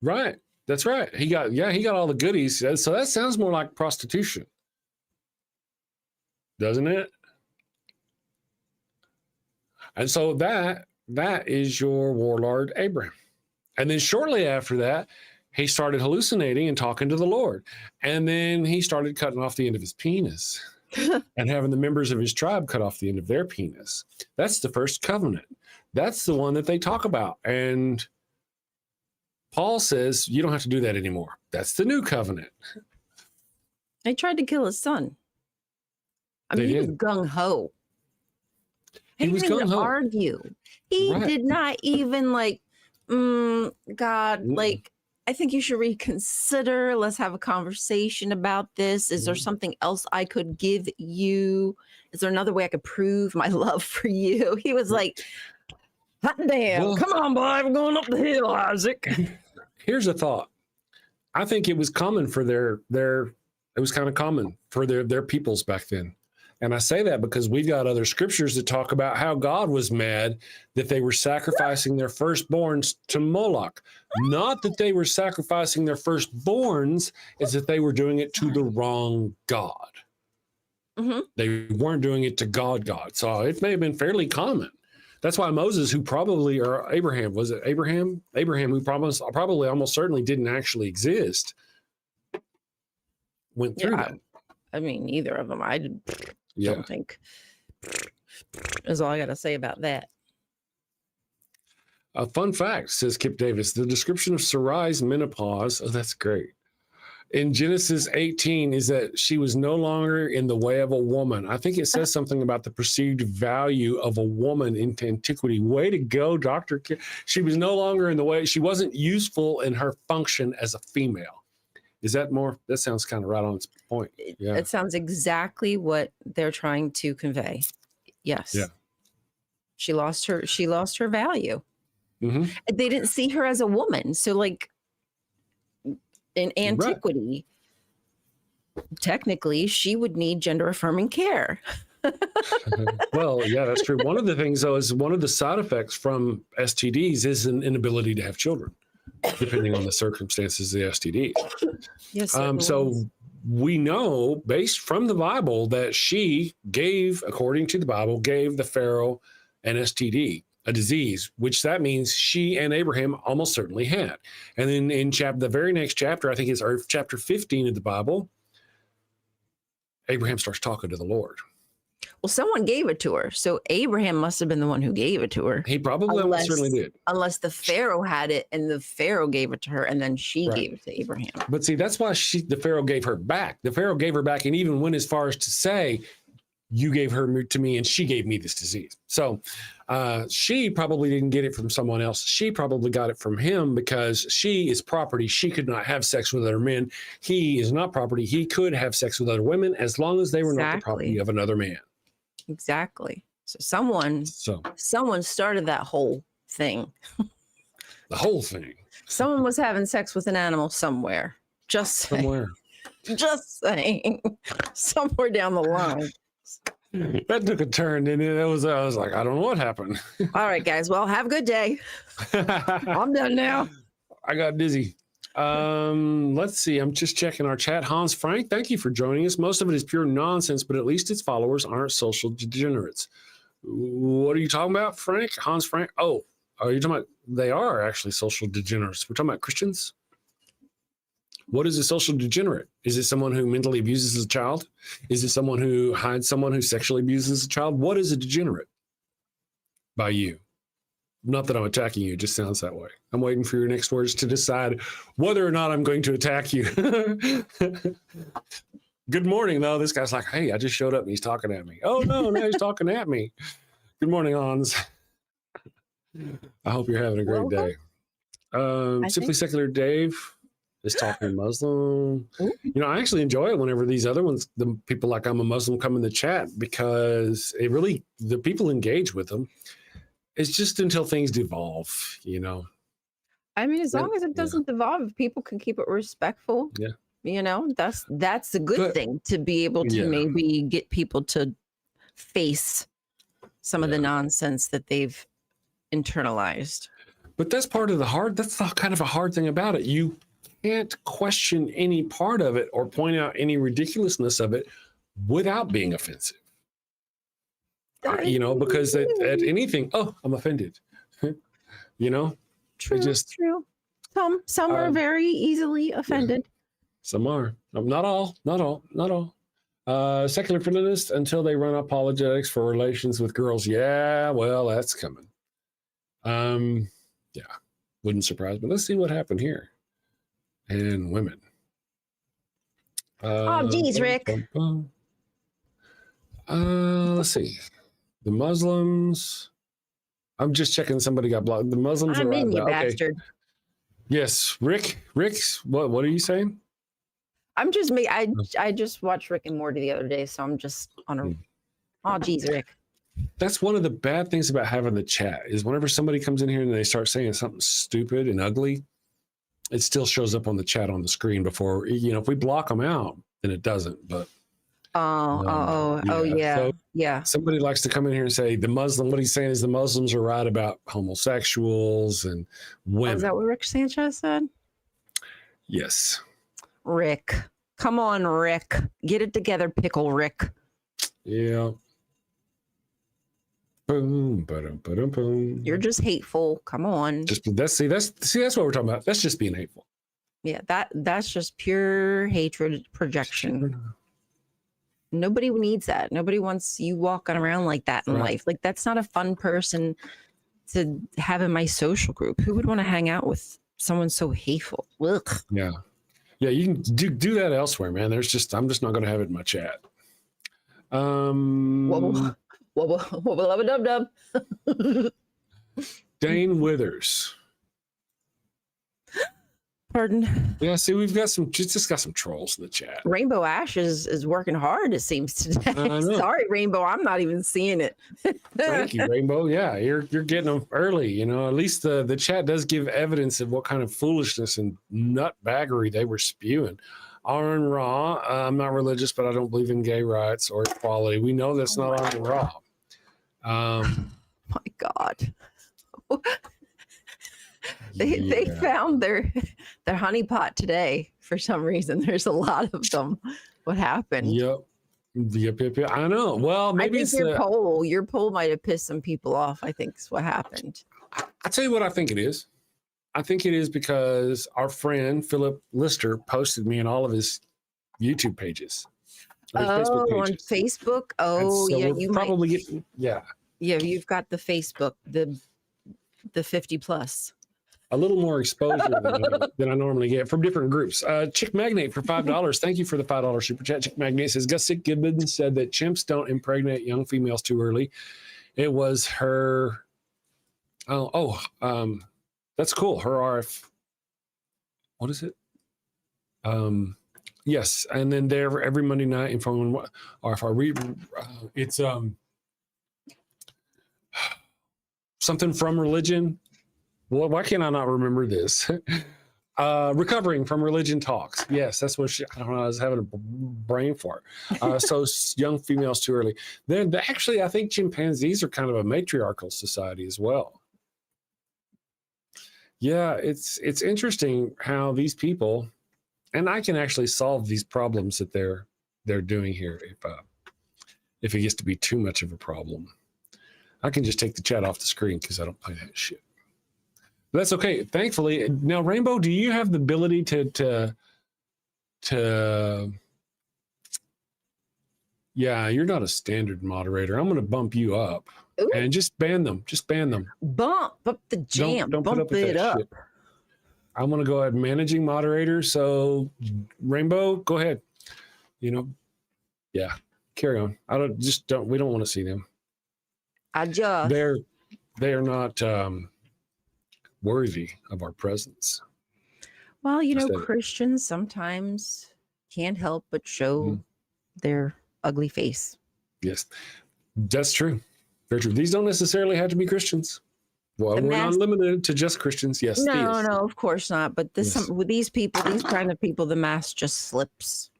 Right. That's right. He got all the goodies. So that sounds more like prostitution. Doesn't it? And so that is your warlord Abraham. And then shortly after that, he started hallucinating and talking to the Lord. And then he started cutting off the end of his penis and having the members of his tribe cut off the end of their penis. That's the first covenant. That's the one that they talk about. And Paul says, you don't have to do that anymore. That's the new covenant. They tried to kill his son. I mean, he was gung-ho. He was didn't gung-ho. Argue. He did not even God, I think you should reconsider. Let's have a conversation about this. Is there something else I could give you? Is there another way I could prove my love for you? He was like, hot damn, well, come on, boy, we're going up the hill, Isaac. Here's a thought. I think it was common for it was kind of common for their peoples back then. And I say that because we've got other scriptures that talk about how God was mad that they were sacrificing their firstborns to Moloch. Not that they were sacrificing their firstborns, it's that they were doing it to the wrong God. Mm-hmm. They weren't doing it to God. So it may have been fairly common. That's why Moses, or Abraham, was it Abraham? Abraham, who probably almost certainly didn't actually exist, went through that. I mean, neither of them. I don't think. That's all I got to say about that. A fun fact, says Kip Davis, the description of Sarai's menopause, that's great, in Genesis 18 is that she was no longer in the way of a woman. I think it says something about the perceived value of a woman in antiquity. Way to go, Dr. Kip. She was no longer in the way. She wasn't useful in her function as a female. Is that more? That sounds kind of right on its point. Yeah. It sounds exactly what they're trying to convey. Yes. Yeah. She lost her value. Mm-hmm. They didn't see her as a woman. So in antiquity, technically, she would need gender affirming care. Well, yeah, that's true. One of the things, though, is one of the side effects from STDs is an inability to have children, depending on the circumstances of the STD. Yes. So we know, based from the Bible, that she gave, according to the Bible, gave the Pharaoh an STD, a disease, which that means she and Abraham almost certainly had. And then in the very next chapter, I think it's chapter 15 of the Bible, Abraham starts talking to the Lord. Well, someone gave it to her. So Abraham must have been the one who gave it to her. He probably certainly did. Unless the Pharaoh had it and the Pharaoh gave it to her and then she gave it to Abraham. But see, that's why the Pharaoh gave her back. The Pharaoh gave her back and even went as far as to say, you gave her to me and she gave me this disease. So she probably didn't get it from someone else. She probably got it from him because she is property. She could not have sex with other men. He is not property. He could have sex with other women as long as they were not the property of another man. Exactly. So someone started that whole thing. The whole thing. Someone was having sex with an animal somewhere. Just saying. Somewhere. Just saying. Somewhere down the line. That took a turn, and I was like, I don't know what happened. All right, guys. Well, have a good day. I'm done now. I got dizzy. Let's see. I'm just checking our chat. Hans Frank, thank you for joining us. Most of it is pure nonsense, but at least its followers aren't social degenerates. What are you talking about, Frank? Hans Frank? Oh, Are you talking about, they are actually social degenerates. We're talking about Christians. What is a social degenerate? Is it someone who mentally abuses a child? Is it someone who hides someone who sexually abuses a child? What is a degenerate by you? Not that I'm attacking you, it just sounds that way. I'm waiting for your next words to decide whether or not I'm going to attack you. Good morning, though. This guy's like, hey, I just showed up and he's talking at me. Oh, no, now he's talking at me. Good morning, Hans. I hope you're having a great day. Simply Secular Dave is talking Muslim. Ooh. I actually enjoy it whenever these other ones, the people like I'm a Muslim, come in the chat, because it really, the people engage with them. It's just until things devolve, I mean, as long as it doesn't devolve, people can keep it respectful. Yeah. That's a good thing, to be able to maybe get people to face some of the nonsense that they've internalized. But that's part of that's the kind of a hard thing about it. You can't question any part of it or point out any ridiculousness of it without being offensive. Because at anything, I'm offended. True. True. Some are very easily offended. Some are. Not all. Secular feminists until they run apologetics for relations with girls. Yeah, well, that's coming. Wouldn't surprise me. Let's see what happened here. And women. Geez, Rick. Let's see. The Muslims. I'm just checking. Somebody got blocked. The Muslims I'm are in, you okay. bastard. Yes, Rick. What are you saying? I'm just me. I just watched Rick and Morty the other day, so I'm just on a. Oh, geez, Rick. That's one of the bad things about having the chat is whenever somebody comes in here and they start saying something stupid and ugly, it still shows up on the chat on the screen before, if we block them out, then it doesn't. But yeah. Somebody likes to come in here and say what he's saying is the Muslims are right about homosexuals and women. Is that what Rick Sanchez said? Yes. Rick. Come on, Rick. Get it together, Pickle Rick. Yeah. Boom, ba-dum, ba-dum, boom. You're just hateful. Come on. That's what we're talking about. That's just being hateful. Yeah, that's just pure hatred projection. Nobody needs that. Nobody wants you walking around like that in life. Like, that's not a fun person to have in my social group. Who would want to hang out with someone so hateful? Ugh. Yeah. Yeah, you can do that elsewhere, man. I'm just not going to have it in my chat. Wubba dub. Dane Withers. Pardon? Yeah, see, we've got just got some trolls in the chat. Rainbow Ash is working hard, it seems today. Sorry, Rainbow, I'm not even seeing it. Thank you, Rainbow. Yeah, you're getting them early. At least the chat does give evidence of what kind of foolishness and nutbaggery they were spewing. Aaron Ra, I'm not religious, but I don't believe in gay rights or equality. We know that's not Aaron Ra. My God. They found their honeypot today for some reason. There's a lot of them. What happened? Yep. I know. Well, maybe I think your poll might have pissed some people off. I think is what happened. I'll tell you what I think it is. I think it is because our friend Philip Lister posted me in all of his YouTube pages. Facebook pages. On Facebook? Oh, so yeah. You probably get, yeah. Yeah, you've got the Facebook, the 50 plus. A little more exposure than I normally get from different groups. Chick Magnate for $5. Thank you for the $5 super chat. Chick Magnate says, Gussie Gibbons said that chimps don't impregnate young females too early. It was her. That's cool. Her RF. What is it? Yes. And then there every Monday night in phone RF, it's something from religion. Well, why can't I not remember this? Recovering from religion talks. Yes, that's what I don't know. I was having a brain fart. So young females too early. Then actually, I think chimpanzees are kind of a matriarchal society as well. Yeah, it's interesting how these people, and I can actually solve these problems that they're doing here if it gets to be too much of a problem. I can just take the chat off the screen because I don't play that shit. That's okay. Thankfully, now Rainbow, do you have the ability to yeah, you're not a standard moderator. I'm going to bump you up. Ooh. And just ban them. Just ban them. Bump up the jam. Don't Bump put up with it that up. shit. I'm going to go ahead managing moderator. So Rainbow, go ahead. You know, yeah, carry on. We don't want to see them. Adjust. They are not worthy of our presence. Well, you know, Instead- Christians sometimes can't help but show their ugly face. Yes, that's true. Very true. These don't necessarily have to be Christians. Well, we're not limited to just Christians. Yes. No, of course not. But with these people, these kind of people, the mask just slips.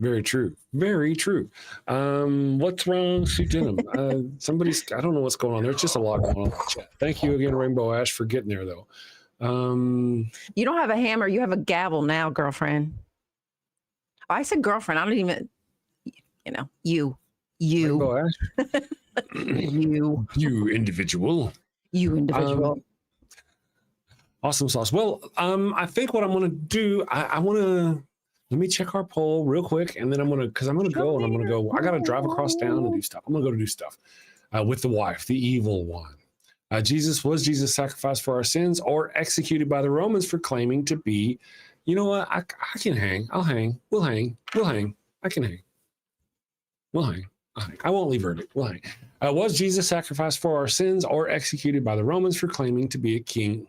Very true. Very true. What's wrong, Sue Denham? I don't know what's going on. There's just a lot going on in the chat. Thank you again, Rainbow Ash, for getting there, though. You don't have a hammer. You have a gavel now, girlfriend. Oh, I said girlfriend. I don't even, you. Rainbow Ash? You individual. You individual. Awesome sauce. Well, I think what I'm going to do, I want to, let me check our poll real quick. And then I'm going to go. I got to drive across town and do stuff. I'm going to go to do stuff with the wife, the evil one. Was Jesus sacrificed for our sins or executed by the Romans for claiming to be, you know what? I can hang. I'll hang. We'll hang. I can hang. We'll hang. I won't leave verdict. We'll hang. Was Jesus sacrificed for our sins or executed by the Romans for claiming to be a king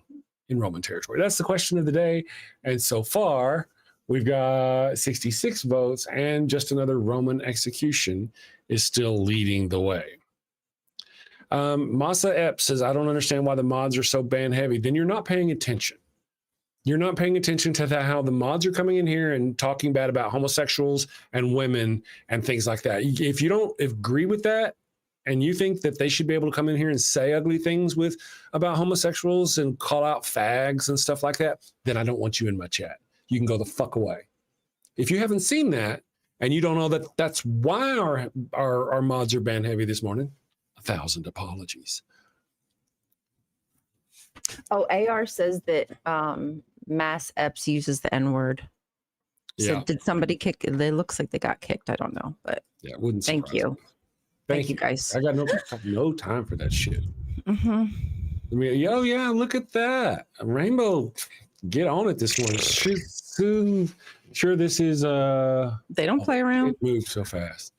in Roman territory? That's the question of the day. And so far, we've got 66 votes, and just another Roman execution is still leading the way. Masa Ep says, I don't understand why the mods are so ban heavy. Then you're not paying attention. You're not paying attention to how the mods are coming in here and talking bad about homosexuals and women and things like that. If you don't agree with that, and you think that they should be able to come in here and say ugly things about homosexuals and call out fags and stuff like that, then I don't want you in my chat. You can go the fuck away. If you haven't seen that and you don't know that that's why our mods are ban heavy this morning, 1,000 apologies. Oh, AR says that Mass Epps uses the N-word. So Yeah. did somebody kick? It looks like they got kicked. I don't know, but Yeah, it wouldn't thank surprise you. me. Thank you, guys. I got no time for that shit. Mm-hmm. I mean, oh yeah, look at that. Rainbow, get on it this morning. Sure, this is They don't play around. It moves so fast.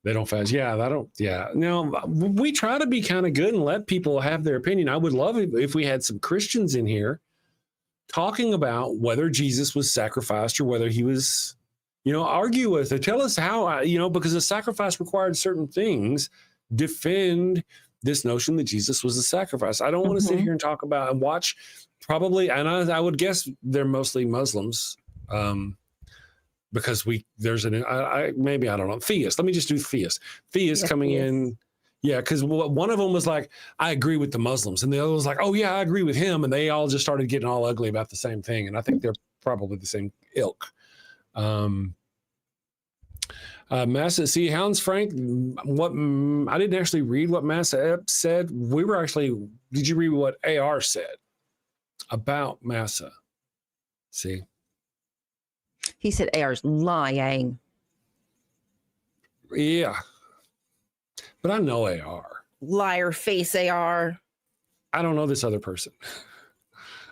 They don't fast. Yeah, Now we try to be kind of good and let people have their opinion. I would love it if we had some Christians in here talking about whether Jesus was sacrificed or whether he was, argue with it. Tell us how, because the sacrifice required certain things. Defend this notion that Jesus was a sacrifice. I don't want to sit here and talk about and watch probably, and I would guess they're mostly Muslims, because there's I don't know, theist. Let me just do theist. Theist coming in. Yeah, because one of them was like, I agree with the Muslims. And the other was like, oh, yeah, I agree with him. And they all just started getting all ugly about the same thing. And I think they're probably the same ilk. Massa, see, Hounds Frank, I didn't actually read what Massa said. Did you read what AR said about Massa? See? He said AR's lying. Yeah. But I know AR. Liar face AR. I don't know this other person.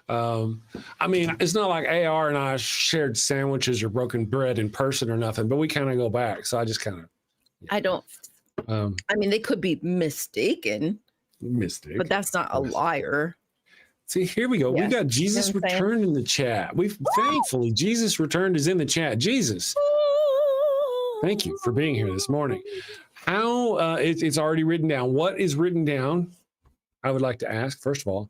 I mean, it's not like AR and I shared sandwiches or broken bread in person or nothing, but we kind of go back. So I just kind of. I don't. I mean, they could be mistaken. But that's not a liar. See, here we go. Yes. We got Jesus returned in the chat. Thankfully, Jesus returned is in the chat. Jesus, thank you for being here this morning. How it's already written down. What is written down? I would like to ask, first of all.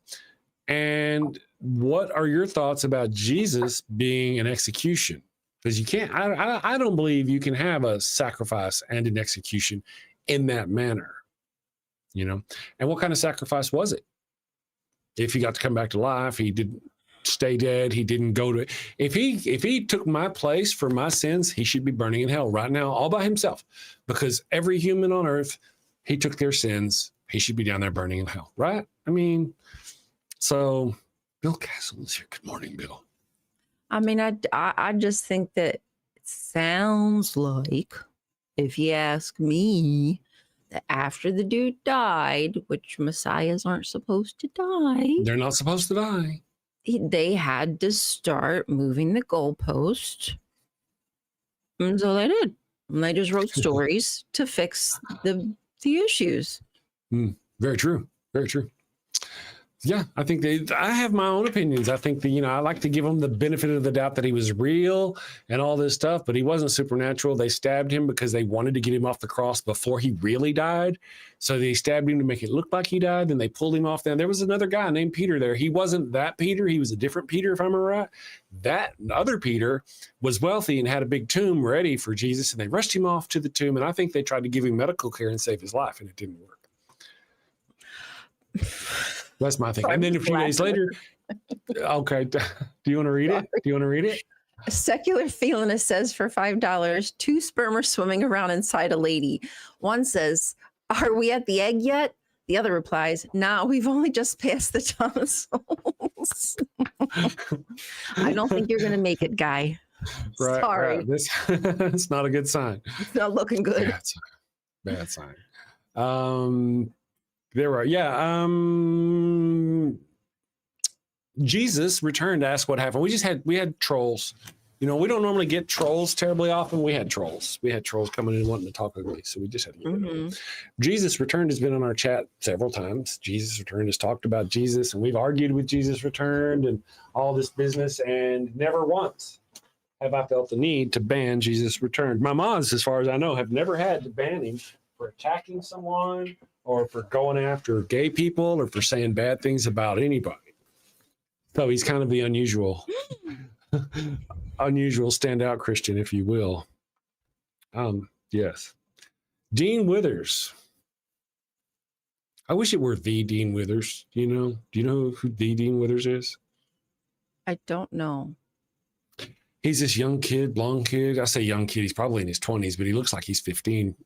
And what are your thoughts about Jesus being an execution? Because you can't, I don't believe you can have a sacrifice and an execution in that manner, And what kind of sacrifice was it? If he got to come back to life, he didn't stay dead. He didn't go to, if he took my place for my sins, he should be burning in hell right now, all by himself, because every human on earth, he took their sins. he should be down there burning in hell, right? I mean, so Bill Castle is here. Good morning, Bill. I mean, I just think that it sounds like, if you ask me, that after the dude died, which messiahs aren't supposed to die. They're not supposed to die. They had to start moving the goalpost. And so they did. And they just wrote stories to fix the issues. Very true. Very true. Yeah, I think I have my own opinions. I think that, I like to give him the benefit of the doubt that he was real and all this stuff, but he wasn't supernatural. They stabbed him because they wanted to get him off the cross before he really died. So they stabbed him to make it look like he died. Then they pulled him off. There was another guy named Peter there. He wasn't that Peter. He was a different Peter, if I remember right. That other Peter was wealthy and had a big tomb ready for Jesus, and they rushed him off to the tomb. And I think they tried to give him medical care and save his life, and it didn't work. That's my thing. And then a few days later, okay. Do you want to read it? Do you want to read it? A secular feeling says for $5, 2 sperm are swimming around inside a lady. One says, "Are we at the egg yet?" The other replies, "Nah, we've only just passed the tonsils." I don't think you're going to make it, guy. Right, Sorry. right. It's not a good sign. It's not looking good. Bad sign. There were, Jesus returned to ask what happened. We had trolls. We don't normally get trolls terribly often. We had trolls. We had trolls coming in wanting to talk ugly, so we just had to get rid of them. Jesus Returned has been on our chat several times. Jesus Returned has talked about Jesus, and we've argued with Jesus Returned and all this business, and never once have I felt the need to ban Jesus Returned. My mods, as far as I know, have never had to ban him for attacking someone or for going after gay people or for saying bad things about anybody. So he's kind of the unusual standout Christian, if you will. Yes. Dean Withers. I wish it were the Dean Withers. Do you know who the Dean Withers is? I don't know. He's this young kid, blonde kid. I say young kid. He's probably in his 20s, but he looks like he's 15.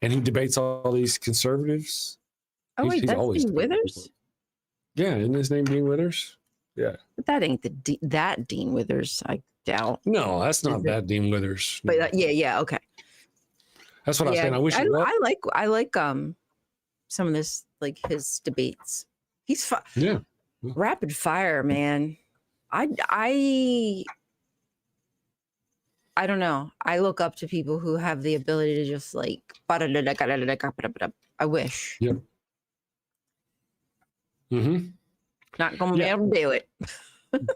And he debates all these conservatives. Oh, wait, that's Dean Withers? Yeah, isn't his name Dean Withers? Yeah. But that ain't that Dean Withers, I doubt. No, that's not that Dean Withers. But yeah, okay. That's what I was saying. I wish it was. I like some of this, like his debates. He's rapid fire, man. I don't know. I look up to people who have the ability to just like, I wish. Yep. Not going to be able to do it.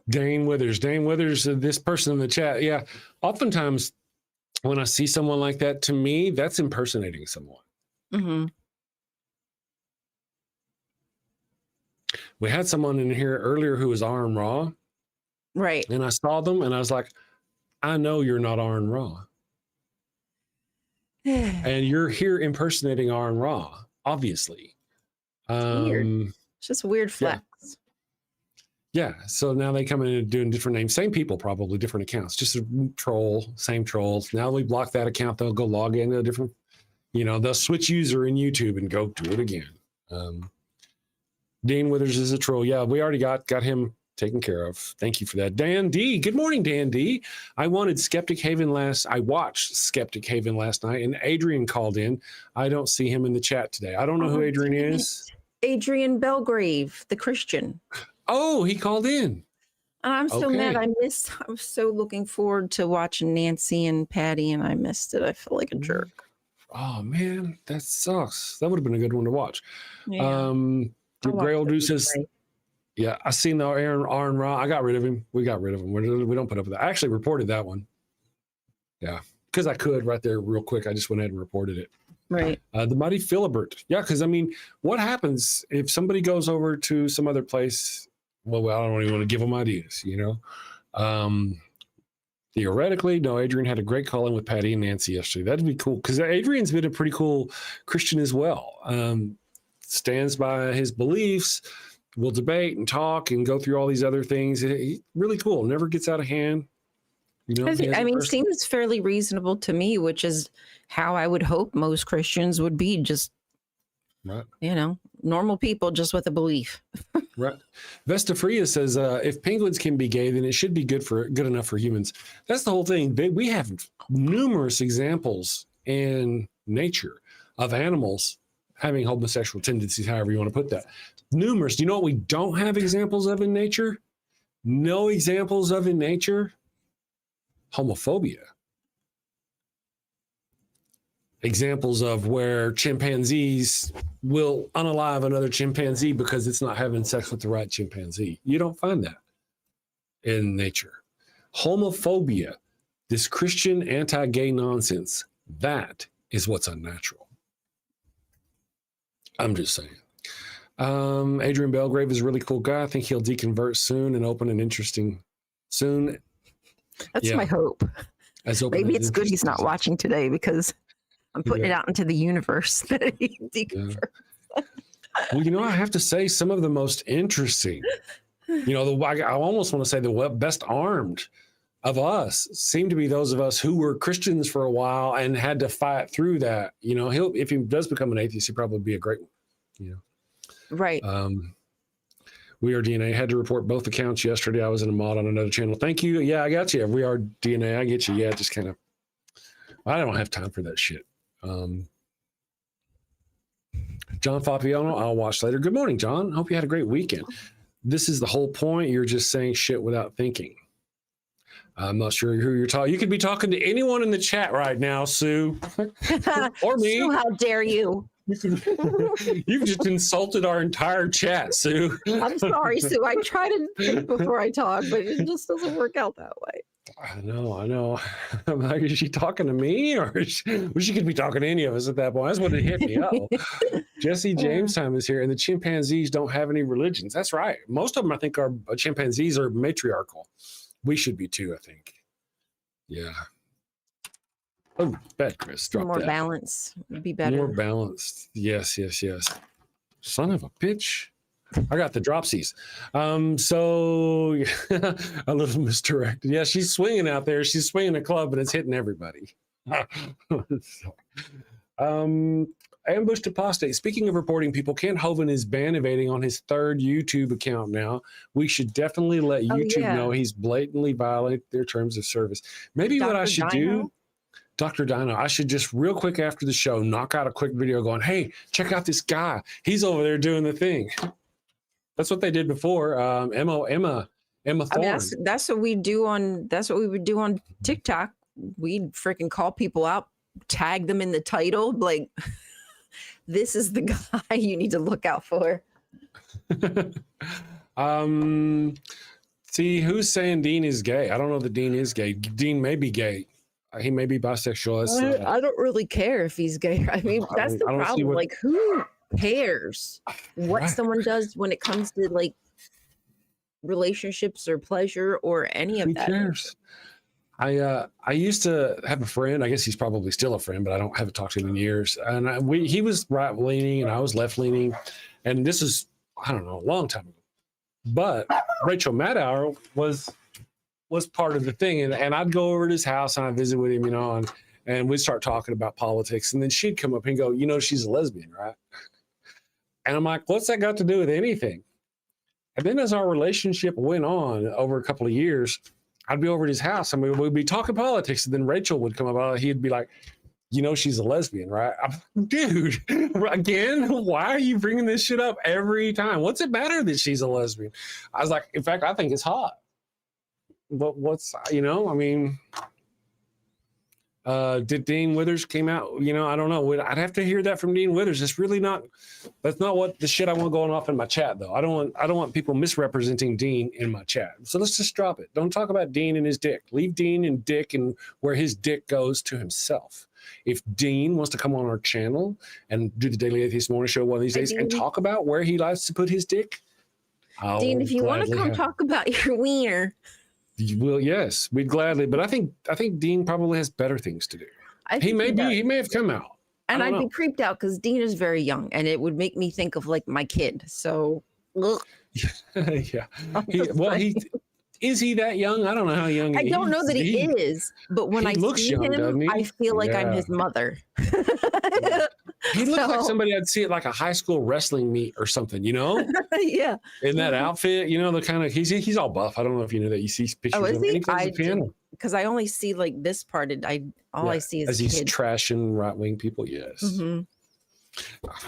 Dane Withers, this person in the chat. Yeah. Oftentimes when I see someone like that, to me, that's impersonating someone. We had someone in here earlier who was Aaron Ra. Right. And I saw them and I was like, I know you're not Aaron Ra. And you're here impersonating Aaron Ra, obviously. Weird. It's just a weird flex. Yeah. So now they come in and doing different names. Same people, probably different accounts. Just a troll, same trolls. Now we block that account. They'll go log into a different, they'll switch user in YouTube and go do it again. Dean Withers is a troll. Yeah, we already got him taken care of. Thank you for that. Dan D. Good morning, Dan D. I watched Skeptic Haven last night, and Adrian called in. I don't see him in the chat today. I don't know who Adrian is. Adrian Belgrave, the Christian. Oh, he called in. And I'm so mad I missed. I was so looking forward to watching Nancy and Patty, and I missed it. I feel like a jerk. Oh, man, that sucks. That would have been a good one to watch. Yeah. Gray Old Dude says, yeah, I seen the Aaron Ra. I got rid of him. We got rid of him. We don't put up with that. I actually reported that one. Yeah, because I could right there real quick. I just went ahead and reported it. Right. The Mighty Philibert. Yeah, because, what happens if somebody goes over to some other place? Well, I don't even want to give them ideas, Theoretically, no, Adrian had a great call-in with Patty and Nancy yesterday. That'd be cool, because Adrian's been a pretty cool Christian as well. Stands by his beliefs, will debate and talk and go through all these other things. He's really cool. Never gets out of hand. Seems fairly reasonable to me, which is how I would hope most Christians would be. Just Right. You know, normal people just with a belief. Right. Vesta Freya says, if penguins can be gay, then it should be good enough for humans. That's the whole thing. We have numerous examples in nature of animals having homosexual tendencies, however you want to put that. Numerous. Do you know what we don't have examples of in nature? No examples of in nature? Homophobia. Examples of where chimpanzees will unalive another chimpanzee because it's not having sex with the right chimpanzee. You don't find that in nature. Homophobia, this Christian anti-gay nonsense, that is what's unnatural. I'm just saying. Adrian Belgrave is a really cool guy. I think he'll deconvert soon and open an interesting soon. That's my hope. Maybe it's good he's not business. watching today because I'm putting it out into the universe that he deconverts. Yeah. Well, you know, I have to say some of the most interesting, you know, I almost want to say the best armed of us seem to be those of us who were Christians for a while and had to fight through that. You know, if he does become an atheist, he'll probably be a great one, you know. Right. We Are DNA had to report both accounts yesterday. I was in a mod on another channel. Thank you. Yeah, I got you. We Are DNA. I get you. Yeah, just kind of, I don't have time for that shit. John Fabiano, I'll watch later. Good morning, John. Hope you had a great weekend. This is the whole point. You're just saying shit without thinking. I'm not sure who you're talking. You could be talking to anyone in the chat right now, Sue, or me. Sue, how dare you? You've just insulted our entire chat, Sue. I'm sorry, Sue. I try to think before I talk, but it just doesn't work out that way. I know. I'm like, is she talking to me, or she could be talking to any of us at that point? That's what it hit me. Jesse Jamestown is here, and the chimpanzees don't have any religions. That's right. Most of them, I think, are chimpanzees are matriarchal. We should be too, I think. Yeah. Oh, bad, Chris. Drop More that. balance would be better. More balanced. Yes. Son of a bitch. I got the dropsies. So a little misdirected. Yeah, she's swinging out there. She's swinging a club, and it's hitting everybody. Ambushed apostate. Speaking of reporting people, Kent Hovind is ban-evading on his third YouTube account now. We should definitely let YouTube know he's blatantly violated their terms of service. Maybe Dr. what I should do, Dr. Dino, I should just real quick after the show knock out a quick video going, hey, check out this guy. He's over there doing the thing. That's what they did before. Emma Thorne. I mean, that's what we do on. That's what we would do on TikTok. We'd freaking call people out, tag them in the title, like, this is the guy you need to look out for. See, who's saying Dean is gay? I don't know that Dean is gay. Dean may be gay. He may be bisexual. I don't really care if he's gay. I mean, that's the problem. Like, who cares what someone does when it comes to like relationships or pleasure or any of that? Who cares? I used to have a friend. I guess he's probably still a friend, but I haven't talked to him in years. And he was right leaning, and I was left leaning. And this is, I don't know, a long time ago. But Rachel Maddow was part of the thing, and I'd go over to his house and I'd visit with him, you know, and we'd start talking about politics, and then she'd come up and go, you know, she's a lesbian, right? And I'm like, what's that got to do with anything? And then as our relationship went on over a couple of years, I'd be over at his house and we'd be talking politics, and then Rachel would come up, he'd be like, you know, she's a lesbian, right? Dude, again, why are you bringing this shit up every time? What's it matter that she's a lesbian? I was like, in fact, I think it's hot. But what's, you know, I mean, did Dean Withers came out, you know, I don't know. I'd have to hear that from Dean Withers. It's really not, that's not what the shit I want going off in my chat, though. I don't want people misrepresenting Dean in my chat. So let's just drop it. Don't talk about Dean and his dick. Leave Dean and Dick and where his dick goes to himself. If Dean wants to come on our channel and do the Daily Atheist Morning Show one of these days and talk about where he likes to put his dick, Dean, if you want to come talk about your wiener, well, yes, we'd gladly. But I think Dean probably has better things to do. He may have come out, and I'd be creeped out because Dean is very young, and it would make me think of like my kid. So, yeah, is he that young? I don't know how young. I don't know that he is, but when I see him, I feel like I'm his mother. He looked like So- somebody I'd see at like a high school wrestling meet or something, you know? Yeah. In that outfit, you know, the kind of he's all buff. I don't know if you know that. You see pictures Oh, is of him. And he? he plays the piano. Because I only see like this part. All I see is as he's kid. trashing right-wing people. Yes. Mhm.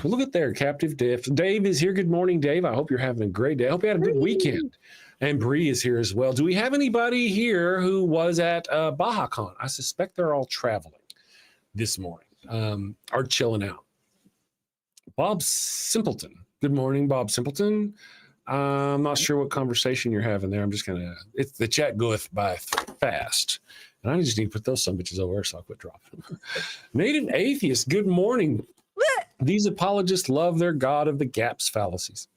Look at there, captive Dave. Dave is here. Good morning, Dave. I hope you're having a great day. I hope you had a good weekend. And Bree is here as well. Do we have anybody here who was at BajaCon? I suspect they're all traveling this morning, or chilling out. Bob Simpleton. Good morning, Bob Simpleton. I'm not sure what conversation you're having there. I'm just gonna. It's the chat goeth by fast, and I just need to put those some bitches over so I'll quit dropping them. Native Atheist. Good morning. These apologists love their God of the gaps fallacies.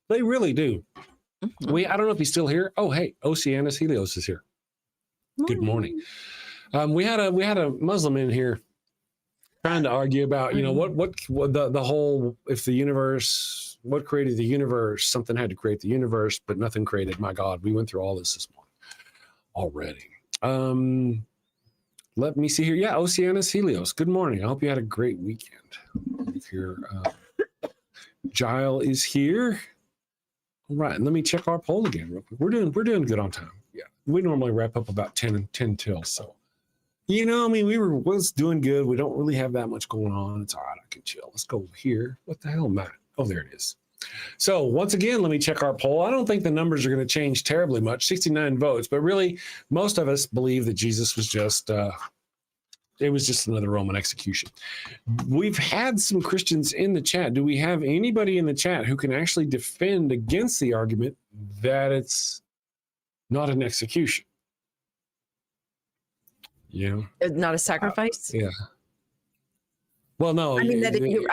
They really do. Mhm. I don't know if he's still here. Oh, hey, Oceanus Helios is here. Good morning. We had a Muslim in here trying to argue about, you know, what the whole, if the universe, what created the universe? Something had to create the universe, but nothing created my God. We went through all this morning already. Let me see here. Yeah, Oceanus Helios. Good morning. I hope you had a great weekend. Here, Gile is here. All right, and let me check our poll again real quick. We're doing good on time. Yeah, we normally wrap up about 10 till. So, you know, I mean, we was doing good. We don't really have that much going on. It's all right. I can chill. Let's go over here. What the hell, Matt? Oh, there it is. So once again, let me check our poll. I don't think the numbers are going to change terribly much. 69 votes, but really, most of us believe that Jesus was just. It was just another Roman execution. We've had some Christians in the chat. Do we have anybody in the chat who can actually defend against the argument that it's not an execution? Yeah. Not a sacrifice? Yeah. Well, no. I mean, I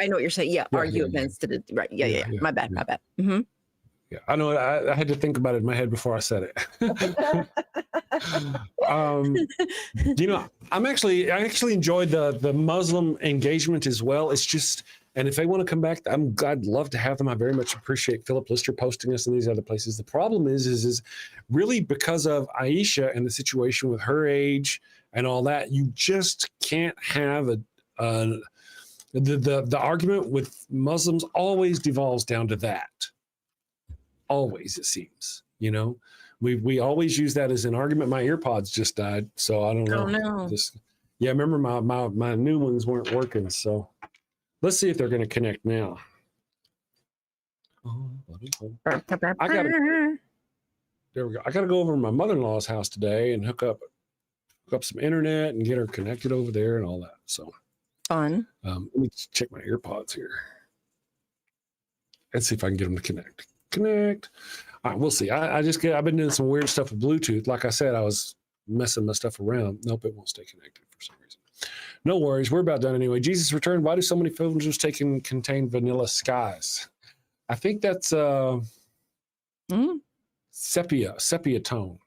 know what you're saying. Yeah, argue against it. Right. Yeah. My bad. Mm-hmm. Yeah, I know. I had to think about it in my head before I said it. You know, I actually enjoyed the Muslim engagement as well. It's just, and if they want to come back, I'd love to have them. I very much appreciate Philip Lister posting us in these other places. The problem is really because of Aisha and the situation with her age and all that, you just can't have the argument with Muslims always devolves down to that. Always, it seems, you know, we always use that as an argument. My earpods just died, so I don't know. Oh no. Remember my new ones weren't working, so let's see if they're going to connect now. There we go. I got to go over to my mother-in-law's house today and hook up some internet and get her connected over there and all that. So fun. Let me check my earpods here and see if I can get them to connect. All right, we'll see. I've been doing some weird stuff with Bluetooth. Like I said, I was messing my stuff around. Nope, it won't stay connected for some reason. No worries. We're about done anyway. Jesus returned. Why do so many films just contain vanilla skies? I think that's sepia tone.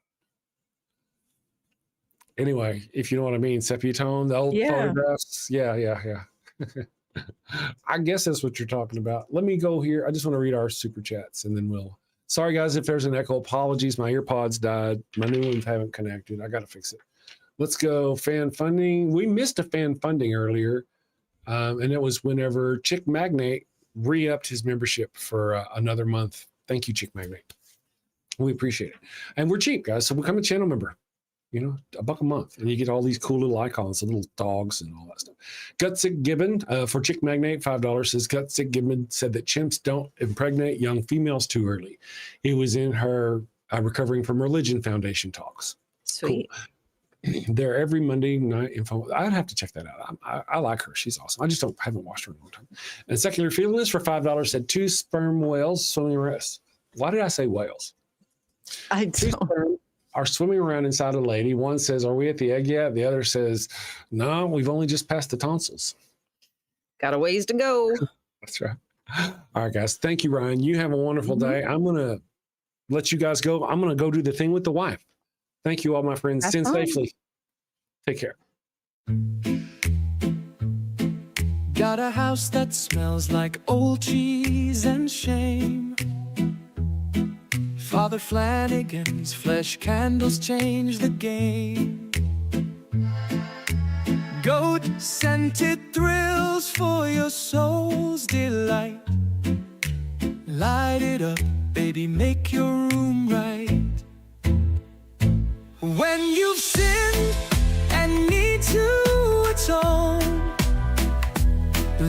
Anyway, if you know what I mean, sepia tone, the old photographs. Yeah. I guess that's what you're talking about. Let me go here. I just want to read our super chats and then sorry guys if there's an echo. Apologies. My earpods died. My new ones haven't connected. I got to fix it. Let's go fan funding. We missed a fan funding earlier. And it was whenever Chick Magnate re-upped his membership for another month. Thank you, Chick Magnate. We appreciate it. And we're cheap, guys. So become a channel member. You know, $1 a month, and you get all these cool little icons, the little dogs and all that stuff. Gutsick Gibbon for Chick Magnate, $5 says Gutsick Gibbon said that chimps don't impregnate young females too early. It was in her Recovering from Religion Foundation talks. Sweet. Cool. They're every Monday night info. I'd have to check that out. I like her. She's awesome. I just haven't watched her in a long time. And Secular Feelings for $5 said 2 sperm whales swimming around. Why did I say whales? I 2 don't. sperm are swimming around inside a lady. One says, "Are we at the egg yet?" The other says, "No, we've only just passed the tonsils." Got a ways to go. That's right. All right, guys. Thank you, Ryan. You have a wonderful day. I'm going to let you guys go. I'm going to go do the thing with the wife. Thank you all, my friends. Send safely. Take care. Got a house that smells like old cheese and shame. Father Flanagan's flesh candles change the game. Goat-scented thrills for your soul's delight. Light it up, baby, make your room right. When you've sinned and need to atone,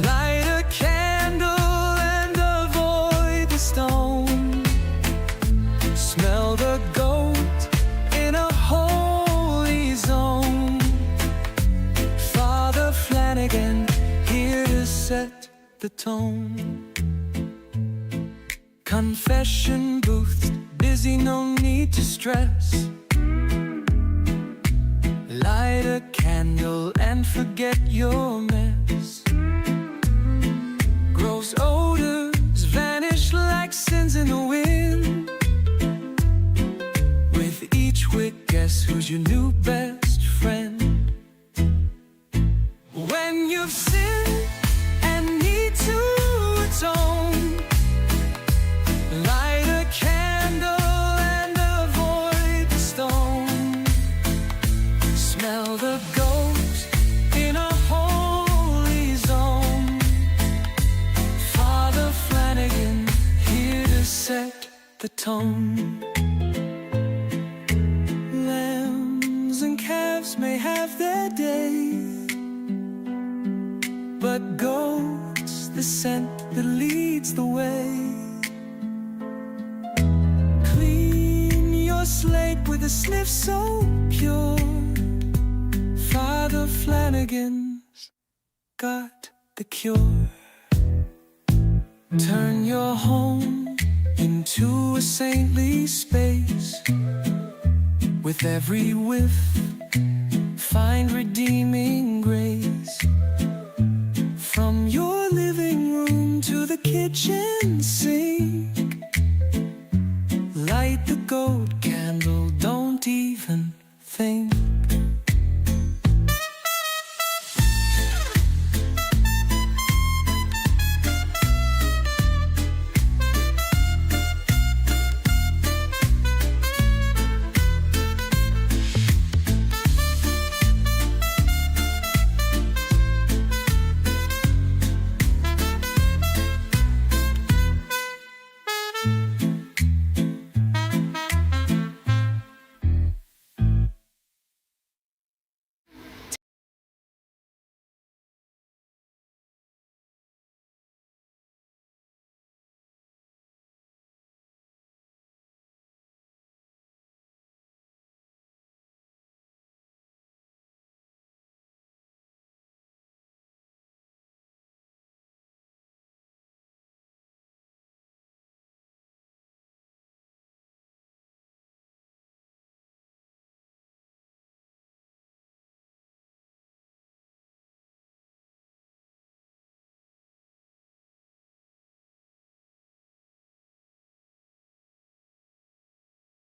light a candle and avoid the stone. Smell the goat in a holy zone. Father Flanagan, here to set the tone. Confession booths, busy, no need to stress. Light a candle and forget your mess. Gross odors vanish like sins in the wind. With each wick, guess who's your new best friend? When you've sinned and need to atone, light a candle and avoid the stone. Smell the goat in a holy zone. Father Flanagan, here to set the tone. Lambs and calves may have their day, but goat's the scent that leads the way. Clean your slate with a sniff so pure. Father Flanagan's got the cure. Turn your home into a saintly space. With every whiff, find redeeming grace. From your living room to the kitchen sink, light the goat candle, don't even think.